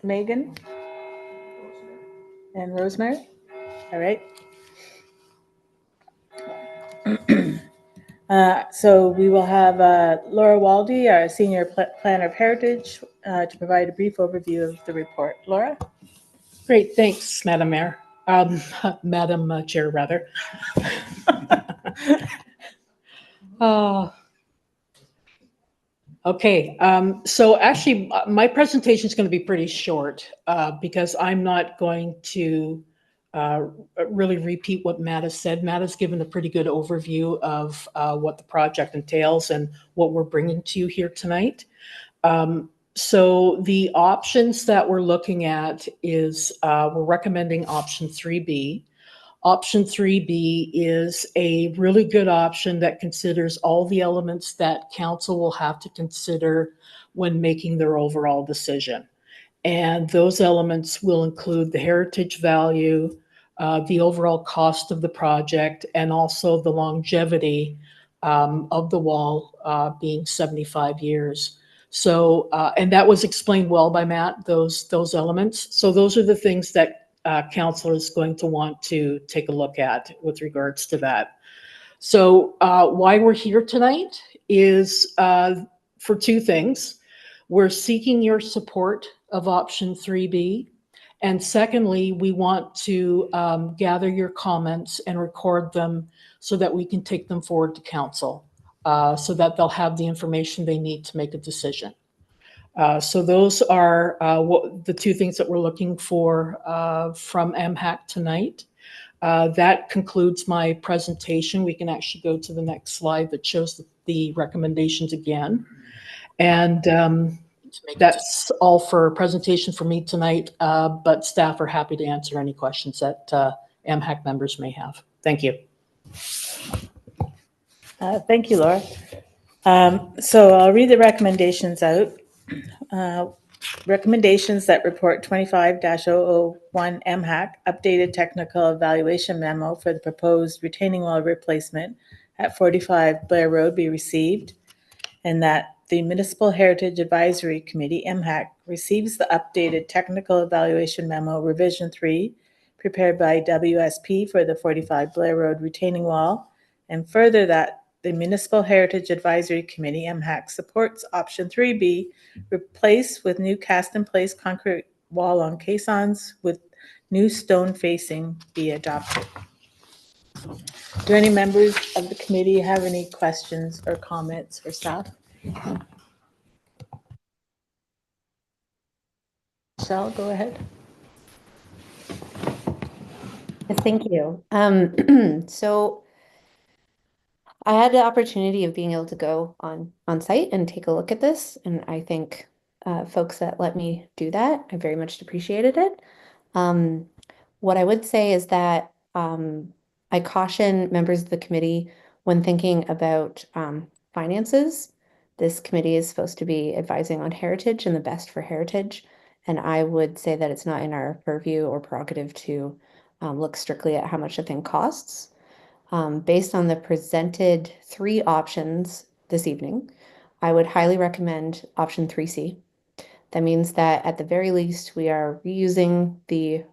Megan? And Rosemary? All right. So we will have Laura Waldy, our Senior Planner of Heritage, to provide a brief overview of the report. Laura? Great, thanks, Madam Mayor. Madam Chair, rather. Okay, so actually my presentation is going to be pretty short because I'm not going to really repeat what Matt has said. Matt has given a pretty good overview of what the project entails and what we're bringing to you here tonight. So the options that we're looking at is we're recommending option 3B. Option 3B is a really good option that considers all the elements that council will have to consider when making their overall decision. And those elements will include the heritage value, the overall cost of the project, and also the longevity of the wall being 75 years. So, and that was explained well by Matt, those elements. So those are the things that council is going to want to take a look at with regards to that. So why we're here tonight is for two things. We're seeking your support of option 3B. And secondly, we want to gather your comments and record them so that we can take them forward to council so that they'll have the information they need to make a decision. So those are the two things that we're looking for from MHAC tonight. That concludes my presentation. We can actually go to the next slide that shows the recommendations again. And that's all for presentation for me tonight, but staff are happy to answer any questions that MHAC members may have. Thank you. Thank you, Laura. So I'll read the recommendations out. Recommendations that report 25-001 MHAC updated technical evaluation memo for the proposed retaining wall replacement at 45 Blair Road be received, and that the Municipal Heritage Advisory Committee, MHAC, receives the updated technical evaluation memo revision 3 prepared by WSP for the 45 Blair Road retaining wall, and further that the Municipal Heritage Advisory Committee, MHAC, supports option 3B, replace with new cast-in-place concrete wall on caissons with new stone facing be adopted. Do any members of the committee have any questions or comments for staff? Michelle, go ahead. Thank you. So I had the opportunity of being able to go on site and take a look at this, and I think folks that let me do that, I very much appreciated it. Um, what I would say is that I caution members of the committee when thinking about finances. This committee is supposed to be advising on heritage and the best for heritage, and I would say that it's not in our purview or prerogative to look strictly at how much a thing costs. Based on the presented three options this evening, I would highly recommend option 3C. That means that at the very least, we are reusing the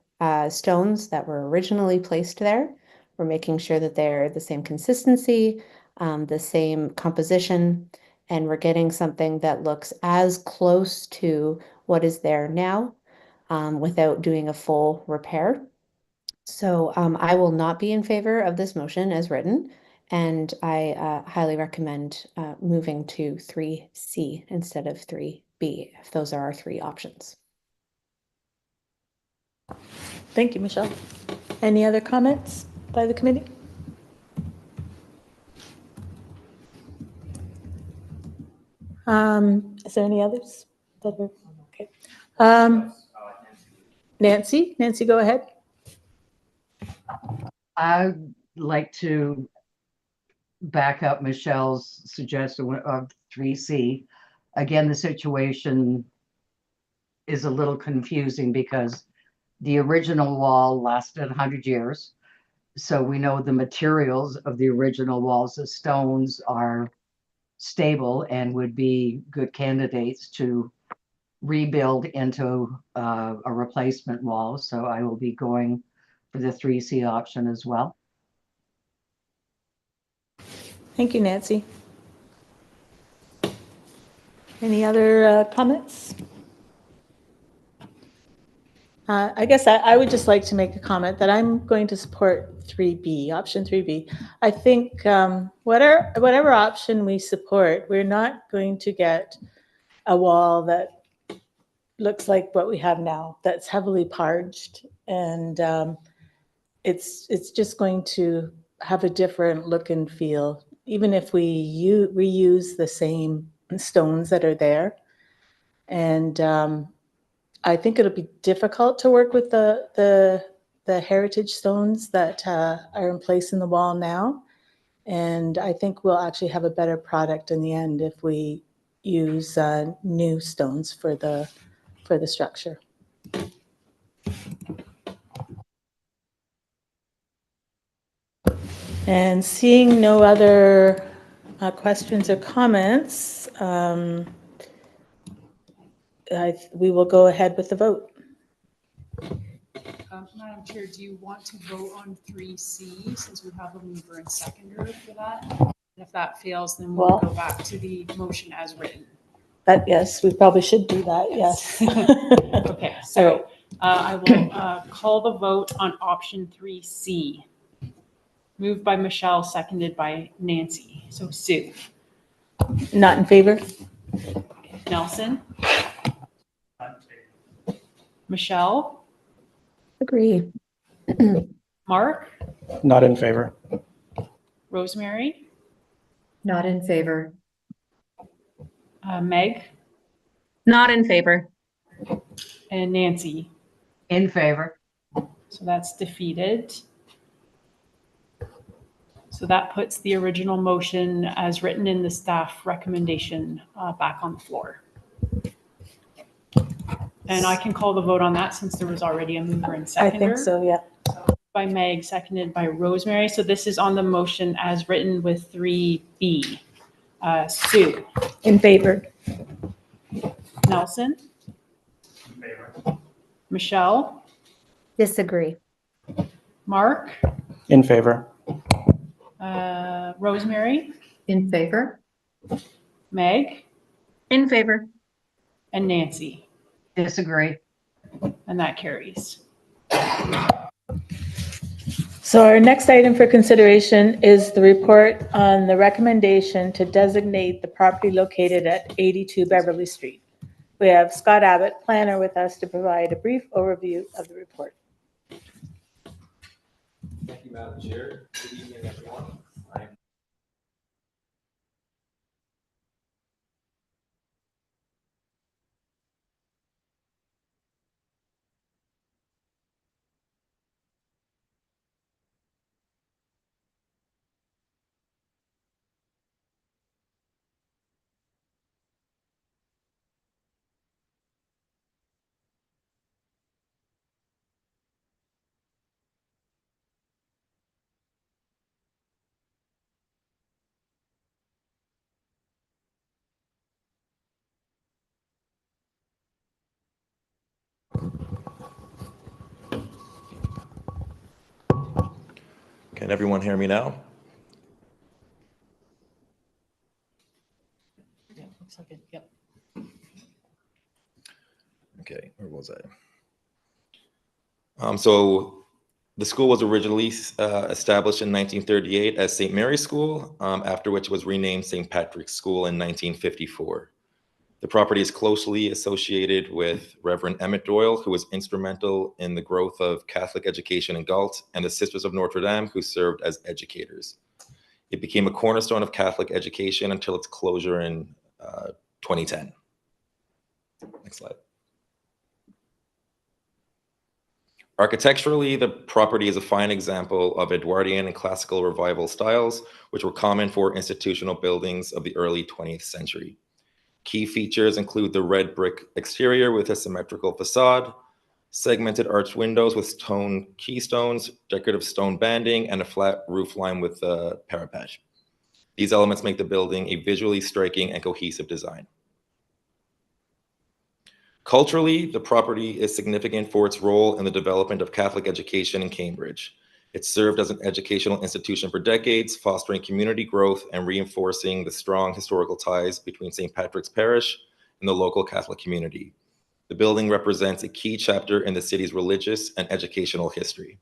stones that were originally placed there. We're making sure that they're the same consistency, the same composition, and we're getting something that looks as close to what is there now without doing a full repair. So I will not be in favor of this motion as written, and I highly recommend moving to 3C instead of 3B, if those are our three options. Thank you, Michelle. Any other comments by the committee? Is there any others? Okay. Nancy, go ahead. I'd like to back up Michelle's suggestion of 3C. Again, the situation is a little confusing because the original wall lasted 100 years. So we know the materials of the original walls, the stones, are stable and would be good candidates to rebuild into a replacement wall. So I will be going for the 3C option as well. Thank you, Nancy. Any other comments? I guess I would just like to make a comment that I'm going to support 3B, option 3B. I think whatever option we support, we're not going to get a wall that looks like what we have now, that's heavily parged, and it's just going to have a different look and feel, even if we reuse the same stones that are there. And I think it'll be difficult to work with the heritage stones that are in place in the wall now. And I think we'll actually have a better product in the end if we use new stones for the structure. And seeing no other questions or comments, we will go ahead with the vote. Madam Chair, do you want to vote on 3C since we have a mover and seconder for that? And if that fails, then we'll go back to the motion as written. Yes, we probably should do that, yes. Okay, so I will call the vote on option 3C. Moved by Michelle, seconded by Nancy. So Sue. Not in favor? Nelson. Michelle. Agree. Mark. Not in favor. Rosemary. Not in favor. Meg. Not in favor. And Nancy. In favor. So that's defeated. So that puts the original motion as written in the staff recommendation back on the floor. And I can call the vote on that since there was already a mover and seconder. I think so, yeah. By Meg, seconded by Rosemary. So this is on the motion as written with 3B. Sue. In favor. Nelson. In favor. Michelle. Disagree. Mark. In favor. Rosemary. In favor. Meg. In favor. And Nancy. Disagree. And that carries. So our next item for consideration is the report on the recommendation to designate the property located at 82 Beverly Street. We have Scott Abbott, planner, with us to provide a brief overview of the report. Madam Chair. Good evening, everyone. Can everyone hear me now? Yeah, looks like it. Yep. Okay, where was I? So the school was originally established in 1938 as St. Mary's School, after which it was renamed St. Patrick's School in 1954. The property is closely associated with Reverend Emmett Doyle, who was instrumental in the growth of Catholic education in Galt, and the Sisters of Notre Dame, who served as educators. It became a cornerstone of Catholic education until its closure in 2010. Next slide. Architecturally, the property is a fine example of Edwardian and classical revival styles, which were common for institutional buildings of the early 20th century. Key features include the red brick exterior with a symmetrical facade, segmented arched windows with stone keystones, decorative stone banding, and a flat roof line with a parapet. These elements make the building a visually striking and cohesive design. Culturally, the property is significant for its role in the development of Catholic education in Cambridge. It served as an educational institution for decades, fostering community growth and reinforcing the strong historical ties between St. Patrick's Parish and the local Catholic community. The building represents a key chapter in the city's religious and educational history.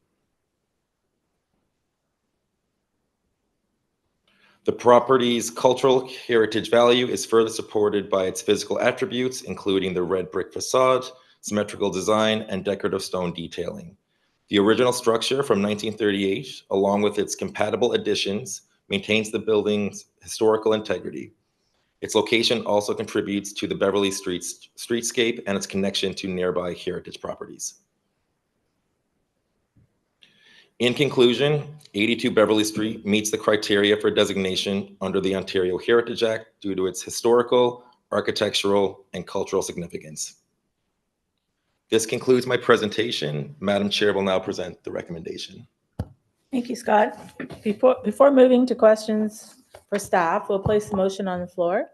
The property's cultural heritage value is further supported by its physical attributes, including the red brick facade, symmetrical design, and decorative stone detailing. The original structure from 1938, along with its compatible additions, maintains the building's historical integrity. Its location also contributes to the Beverly streetscape and its connection to nearby heritage properties. In conclusion, 82 Beverly Street meets the criteria for designation under the Ontario Heritage Act due to its historical, architectural, and cultural significance. This concludes my presentation. Madam Chair will now present the recommendation. Thank you, Scott. Before moving to questions for staff, we'll place the motion on the floor.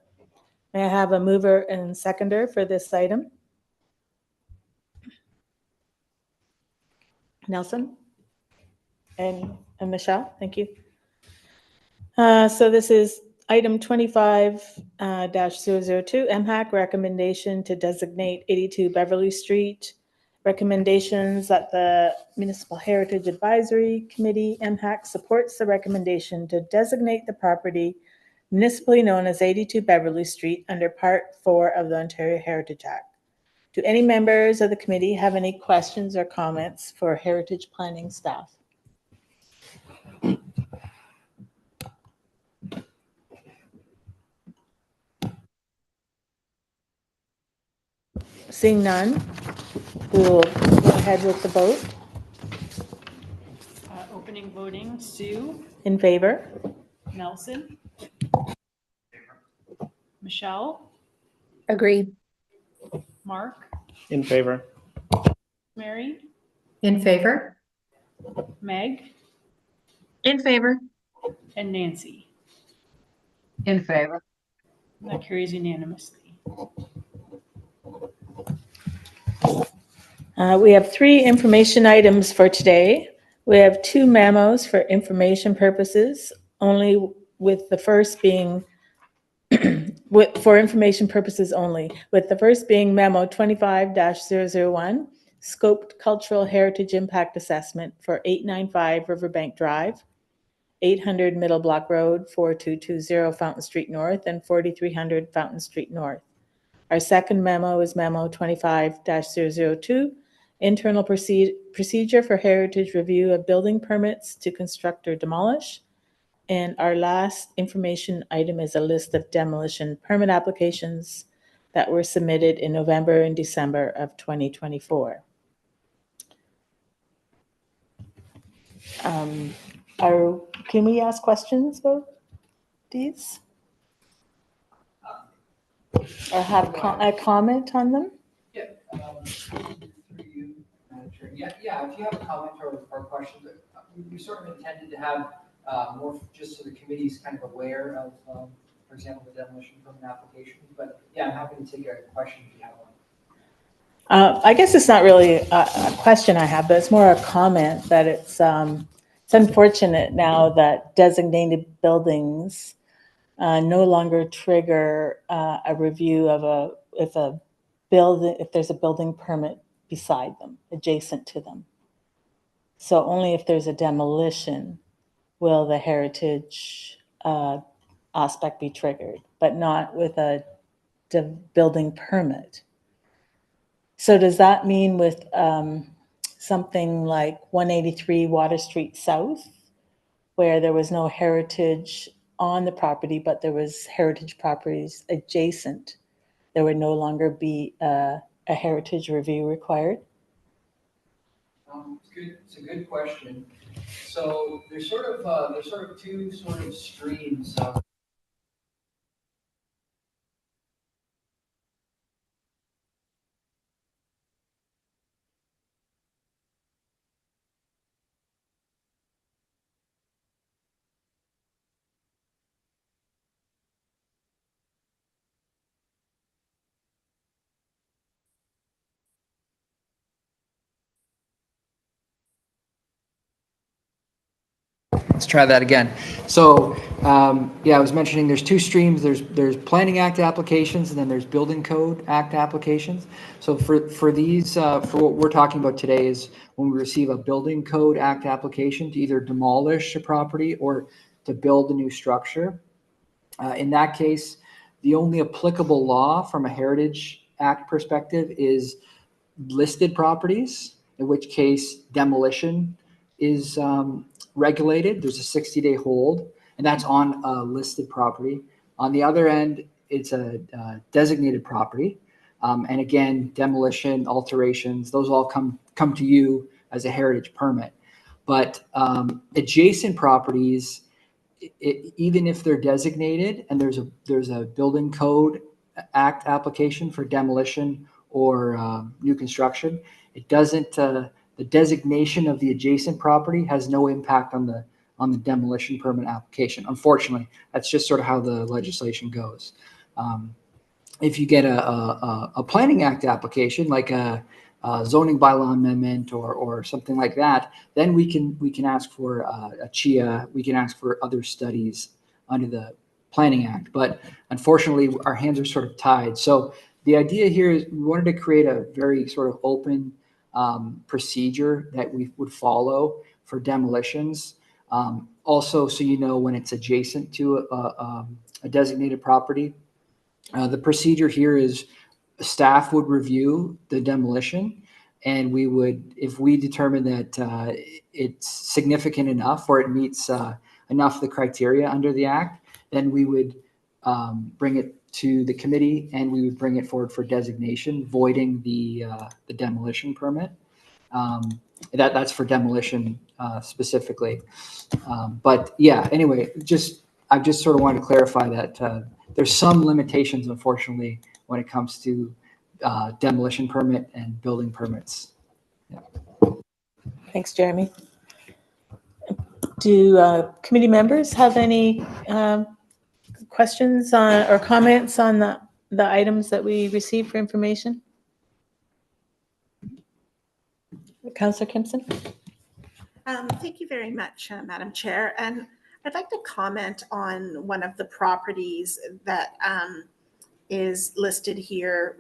May I have a mover and seconder for this item? Nelson? And Michelle, thank you. So this is item 25-002, MHAC recommendation to designate 82 Beverly Street. Recommendations that the Municipal Heritage Advisory Committee, MHAC, supports the recommendation to designate the property municipally known as 82 Beverly Street under Part 4 of the Ontario Heritage Act. Do any members of the committee have any questions or comments for heritage planning staff? Seeing none, we will go ahead with the vote. Opening voting, Sue, In favor? Nelson, Michelle, Agree. Mark, In favor. Mary, In favor? Meg, In favor? and Nancy. In favor. That carries unanimously. We have 3 information items for today. We have 2 memos for information purposes, only with the first being for information purposes only, with the first being memo 25-001, Scoped Cultural Heritage Impact Assessment for 895 Riverbank Drive, 800 Middle Block Road, 4220 Fountain Street North, and 4300 Fountain Street North. Our second memo is memo 25-002, internal procedure for heritage review of building permits to construct or demolish. And our last information item is a list of demolition permit applications that were submitted in November and December of 2024. Can we ask questions about these? Or have a comment on them? Yeah, through you, Madam Chair. Yeah, if you have a comment or question, we sort of intended to have more just so the committee is kind of aware of, for example, the demolition permit application. But yeah, I'm happy to take a question if you have one. I guess it's not really a question I have, but it's more a comment that it's unfortunate now that designated buildings no longer trigger a review of if there's a building permit beside them, adjacent to them. So only if there's a demolition will the heritage aspect be triggered, but not with a building permit. So does that mean with something like 183 Water Street South, where there was no heritage on the property, but there was heritage properties adjacent, there would no longer be a heritage review required? It's a good question. So there's sort of two sort of streams of Let's try that again. So, yeah, I was mentioning there's two streams. There's Planning Act applications, and then there's Building Code Act applications. So for these, for what we're talking about today is when we receive a Building Code Act application to either demolish a property or to build a new structure. In that case, the only applicable law from a Heritage Act perspective is listed properties, in which case demolition is regulated. There's a 60-day hold, and that's on a listed property. On the other end, it's a designated property. And again, demolition, alterations, those all come to you as a heritage permit. But adjacent properties, even if they're designated and there's a Building Code Act application for demolition or new construction, it doesn't, the designation of the adjacent property has no impact on the demolition permit application. Unfortunately, that's just sort of how the legislation goes. If you get a Planning Act application, like a zoning bylaw amendment or something like that, then we can ask for a CHIA. We can ask for other studies under the Planning Act. But unfortunately, our hands are sort of tied. So the idea here is we wanted to create a very sort of open procedure that we would follow for demolitions. Also, so you know when it's adjacent to a designated property. The procedure here is staff would review the demolition, and we would, if we determine that it's significant enough or it meets enough of the criteria under the Act, then we would bring it to the committee and we would bring it forward for designation, voiding the demolition permit. That's for demolition specifically. But yeah, anyway, I just sort of wanted to clarify that there's some limitations, unfortunately, when it comes to demolition permit and building permits. Yeah. Thanks, Jeremy. Do committee members have any questions or comments on the items that we received for information? Councillor Kimpson? Thank you very much, Madam Chair. And I'd like to comment on one of the properties that is listed here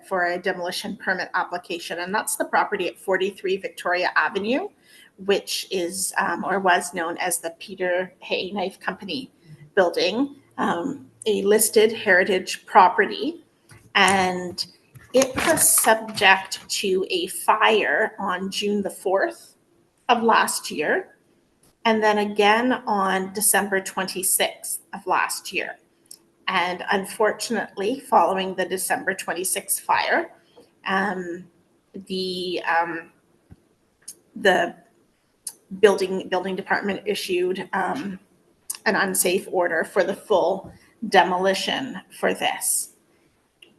for a demolition permit application, and that's the property at 43 Victoria Avenue, which is or was known as the Peter Hay Knife Company building, a listed heritage property. And It was subject to a fire on June the 4th of last year, and then again on December 26th of last year. And unfortunately, following the December 26th fire, the building department issued an unsafe order for the full demolition for this.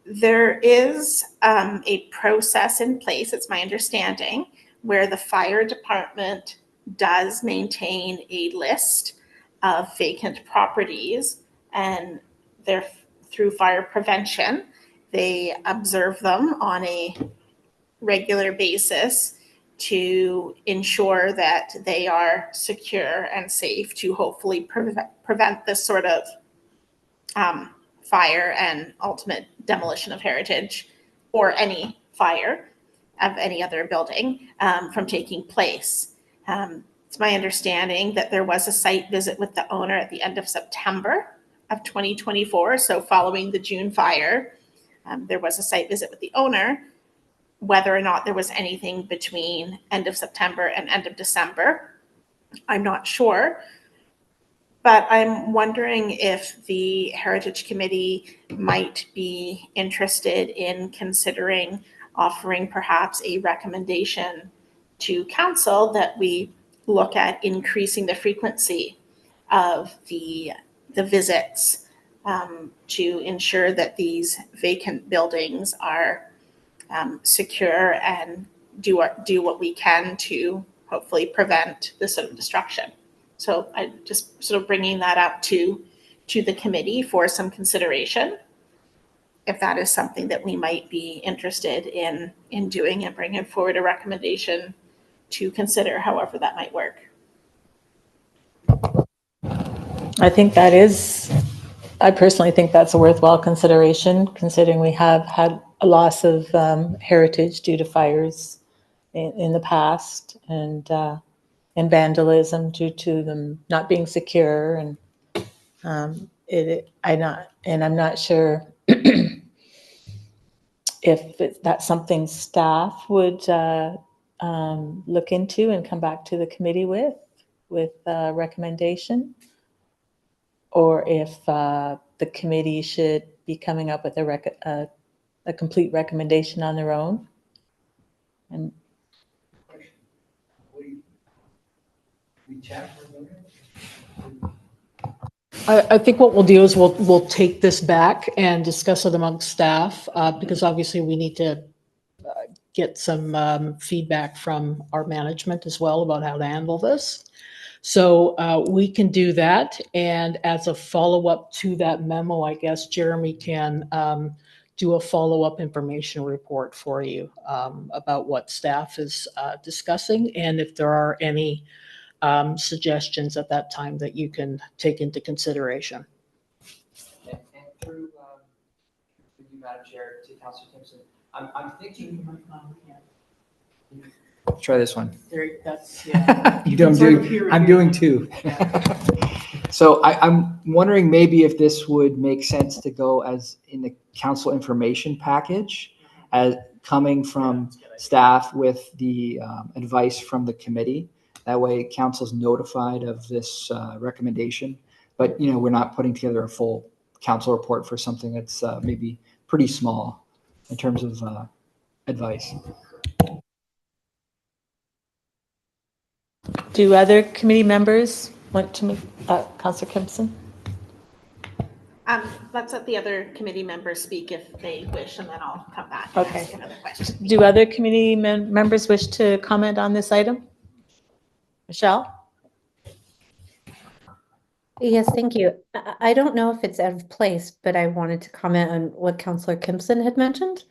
There is a process in place, it's my understanding, where the fire department does maintain a list of vacant properties, and they're through fire prevention. They observe them on a regular basis to ensure that they are secure and safe to hopefully prevent this sort of fire and ultimate demolition of heritage or any fire of any other building from taking place. It's my understanding that there was a site visit with the owner at the end of September of 2024. So following the June fire, there was a site visit with the owner. Whether or not there was anything between end of September and end of December, I'm not sure. But I'm wondering if the Heritage Committee might be interested in considering offering perhaps a recommendation to council that we look at increasing the frequency of the visits to ensure that these vacant buildings are secure and do what we can to hopefully prevent this sort of destruction. So I just sort of bringing that up to the committee for some consideration, if that is something that we might be interested in doing, and bringing forward a recommendation to consider, however that might work. I personally think that's a worthwhile consideration, considering we have had a loss of heritage due to fires in the past, and vandalism due to them not being secure, and I'm not sure if that's something staff would look into and come back to the committee with a recommendation, or if the committee should be coming up with a complete recommendation on their own. And I think what we'll do is we'll take this back and discuss it amongst staff, because obviously we need to get some feedback from our management as well about how to handle this. So we can do that. And as a follow-up to that memo, I guess Jeremy can do a follow-up information report for you about what staff is discussing, and if there are any suggestions at that time that you can take into consideration. And through you, Madam Chair, to Councilor Timpson, I'm thinking. Try this one. That's, yeah. I'm doing two. So I'm wondering maybe if this would make sense to go as in the council information package, as coming from staff with the advice from the committee. That way council's notified of this recommendation, but we're not putting together a full council report for something that's maybe pretty small in terms of advice. do other committee members want to make, Councillor Kimpson? Let's let the other committee members speak if they wish, and then I'll come back and ask another question. Do other committee members wish to comment on this item? Michelle? Yes, thank you. I don't know if it's out of place, but I wanted to comment on what Councillor Kimpson had mentioned.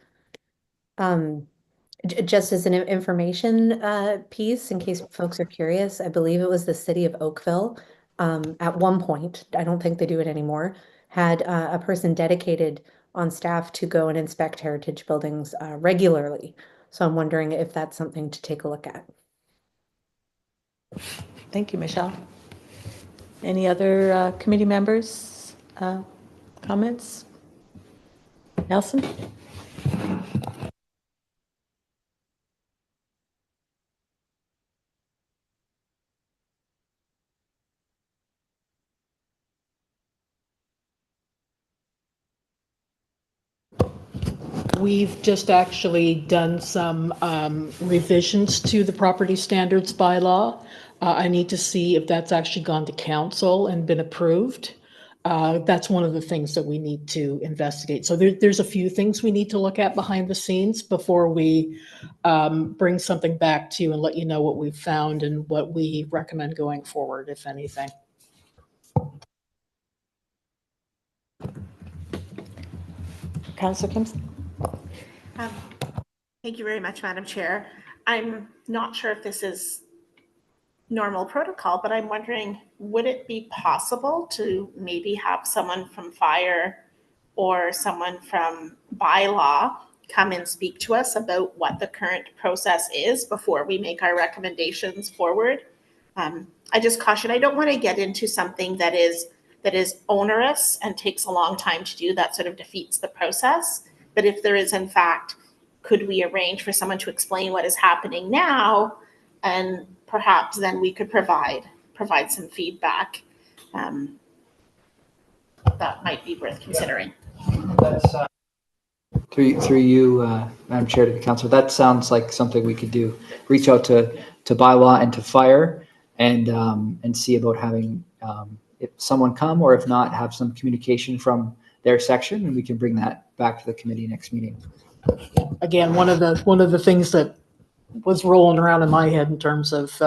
Just as an information piece, in case folks are curious, I believe it was the city of Oakville. At one point, I don't think they do it anymore, had a person dedicated on staff to go and inspect heritage buildings regularly. So I'm wondering if that's something to take a look at. Thank you, Michelle. Any other committee members' comments? Nelson? We've just actually done some revisions to the property standards bylaw. I need to see if that's actually gone to council and been approved. That's one of the things that we need to investigate. So there's a few things we need to look at behind the scenes before we bring something back to you and let you know what we've found and what we recommend going forward, if anything. Councillor Kimson? Thank you very much, Madam Chair. I'm not sure if this is normal protocol, but I'm wondering, would it be possible to maybe have someone from fire or someone from bylaw come and speak to us about what the current process is before we make our recommendations forward? I just caution, I don't want to get into something that is onerous and takes a long time to do. That sort of defeats the process. But if there is, in fact, could we arrange for someone to explain what is happening now, and perhaps then we could provide some feedback that might be worth considering. That's through you, Madam Chair, to the council. That sounds like something we could do. Reach out to bylaw and to fire, and see about having if someone come, or if not, have some communication from their section, and we can bring that back to the committee next meeting. Again, one of the things that was rolling around in my head in terms of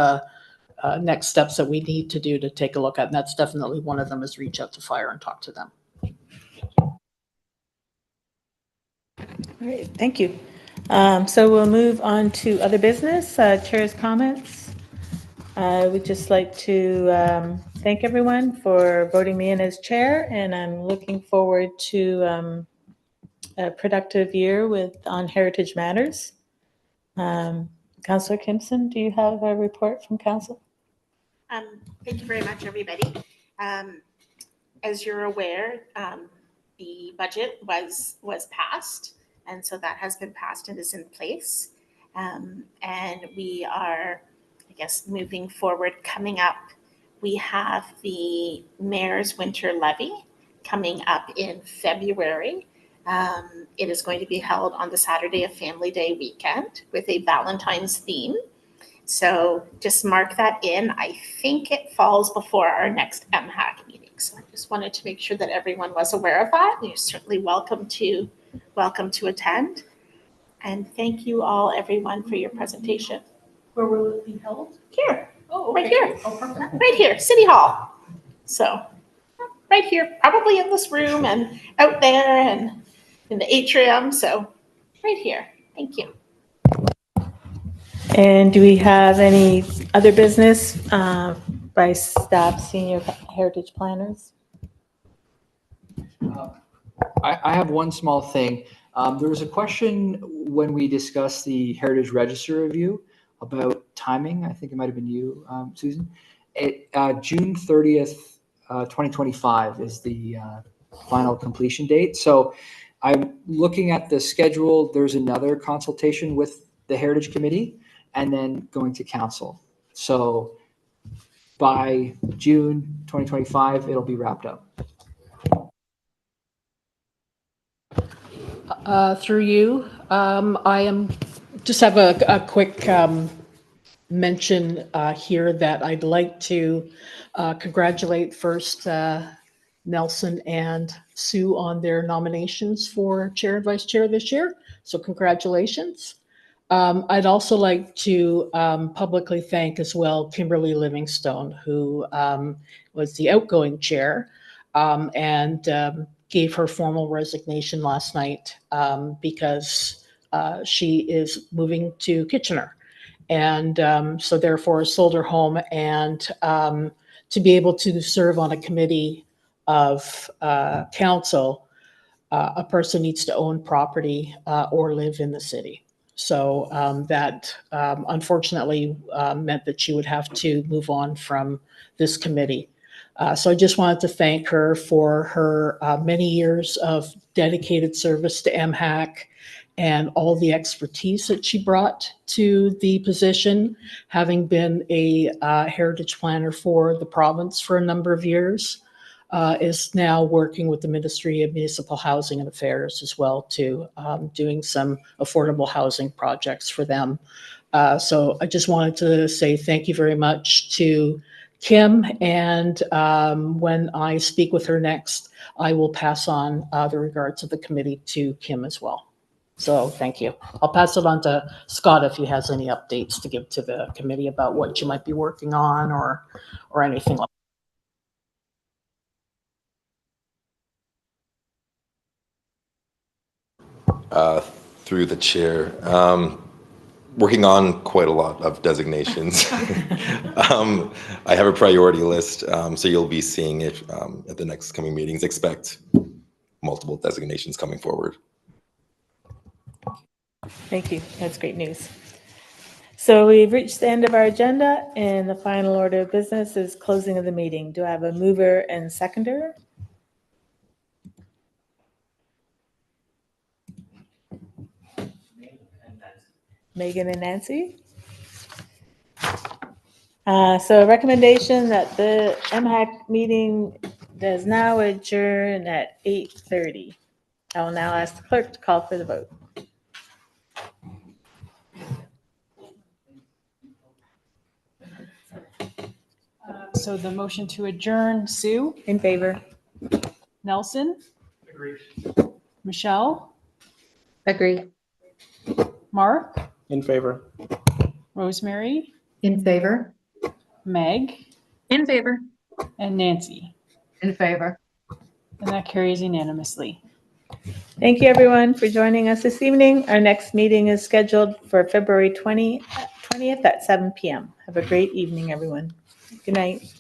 next steps that we need to do to take a look at, and that's definitely one of them, is reach out to fire and talk to them. All right, thank you. So we'll move on to other business, chair's comments. We'd just like to thank everyone for voting me in as chair, and I'm looking forward to a productive year on Heritage Matters. Councillor Kimson, do you have a report from council? Thank you very much, everybody. As you're aware, the budget was passed, and so that has been passed and is in place. And we are, I guess, moving forward. Coming up, we have the Mayor's Winter Levy coming up in February. It is going to be held on the Saturday of Family Day weekend with a Valentine's theme. So just mark that in. I think it falls before our next MHAC meeting. So I just wanted to make sure that everyone was aware of that. You're certainly welcome to attend. And thank you all, everyone, for your presentation. Where will it be held? Here. Oh, okay. Right here. Oh, perfect. Right here, City Hall. So right here, probably in this room and out there and in the atrium. So right here. Thank you. And do we have any other business by staff, senior heritage planners? I have one small thing. There was a question when we discussed the Heritage Register review about timing. I think it might have been you, Susan. June 30th, 2025 is the final completion date. So I'm looking at the schedule. There's another consultation with the Heritage Committee and then going to council. So by June 2025, it'll be wrapped up. Through you, I am just have a quick mention here that I'd like to congratulate first Nelson and Sue on their nominations for chair and vice chair this year. So congratulations. I'd also like to publicly thank as well Kimberly Livingstone, who was the outgoing chair and gave her formal resignation last night because she is moving to Kitchener. And so therefore sold her home, and to be able to serve on a committee of council, a person needs to own property or live in the city. So that unfortunately meant that she would have to move on from this committee. So I just wanted to thank her for her many years of dedicated service to MHAC and all the expertise that she brought to the position, having been a heritage planner for the province for a number of years. is now working with the Ministry of Municipal Housing and Affairs as well to doing some affordable housing projects for them. So I just wanted to say thank you very much to Kim, and when I speak with her next, I will pass on the regards of the committee to Kim as well. So thank you. I'll pass it on to Scott if he has any updates to give to the committee about what you might be working on or anything like Through the chair. Working on quite a lot of designations. I have a priority list, so you'll be seeing it at the next coming meetings. Expect multiple designations coming forward. Thank you. That's great news. So we've reached the end of our agenda, and the final order of business is closing of the meeting. Do I have a mover and seconder? Megan and Nancy. So a recommendation that the MHAC meeting does now adjourn at 8:30. I will now ask the clerk to call for the vote. So the motion to adjourn, Sue, In favor? Nelson, Michelle, Agree. Mark, In favor. Rosemary, In favor? Meg, In favor. and Nancy. In favor. And that carries unanimously. Thank you, everyone, for joining us this evening. Our next meeting is scheduled for February 20th at 7 p.m. Have a great evening, everyone. Good night.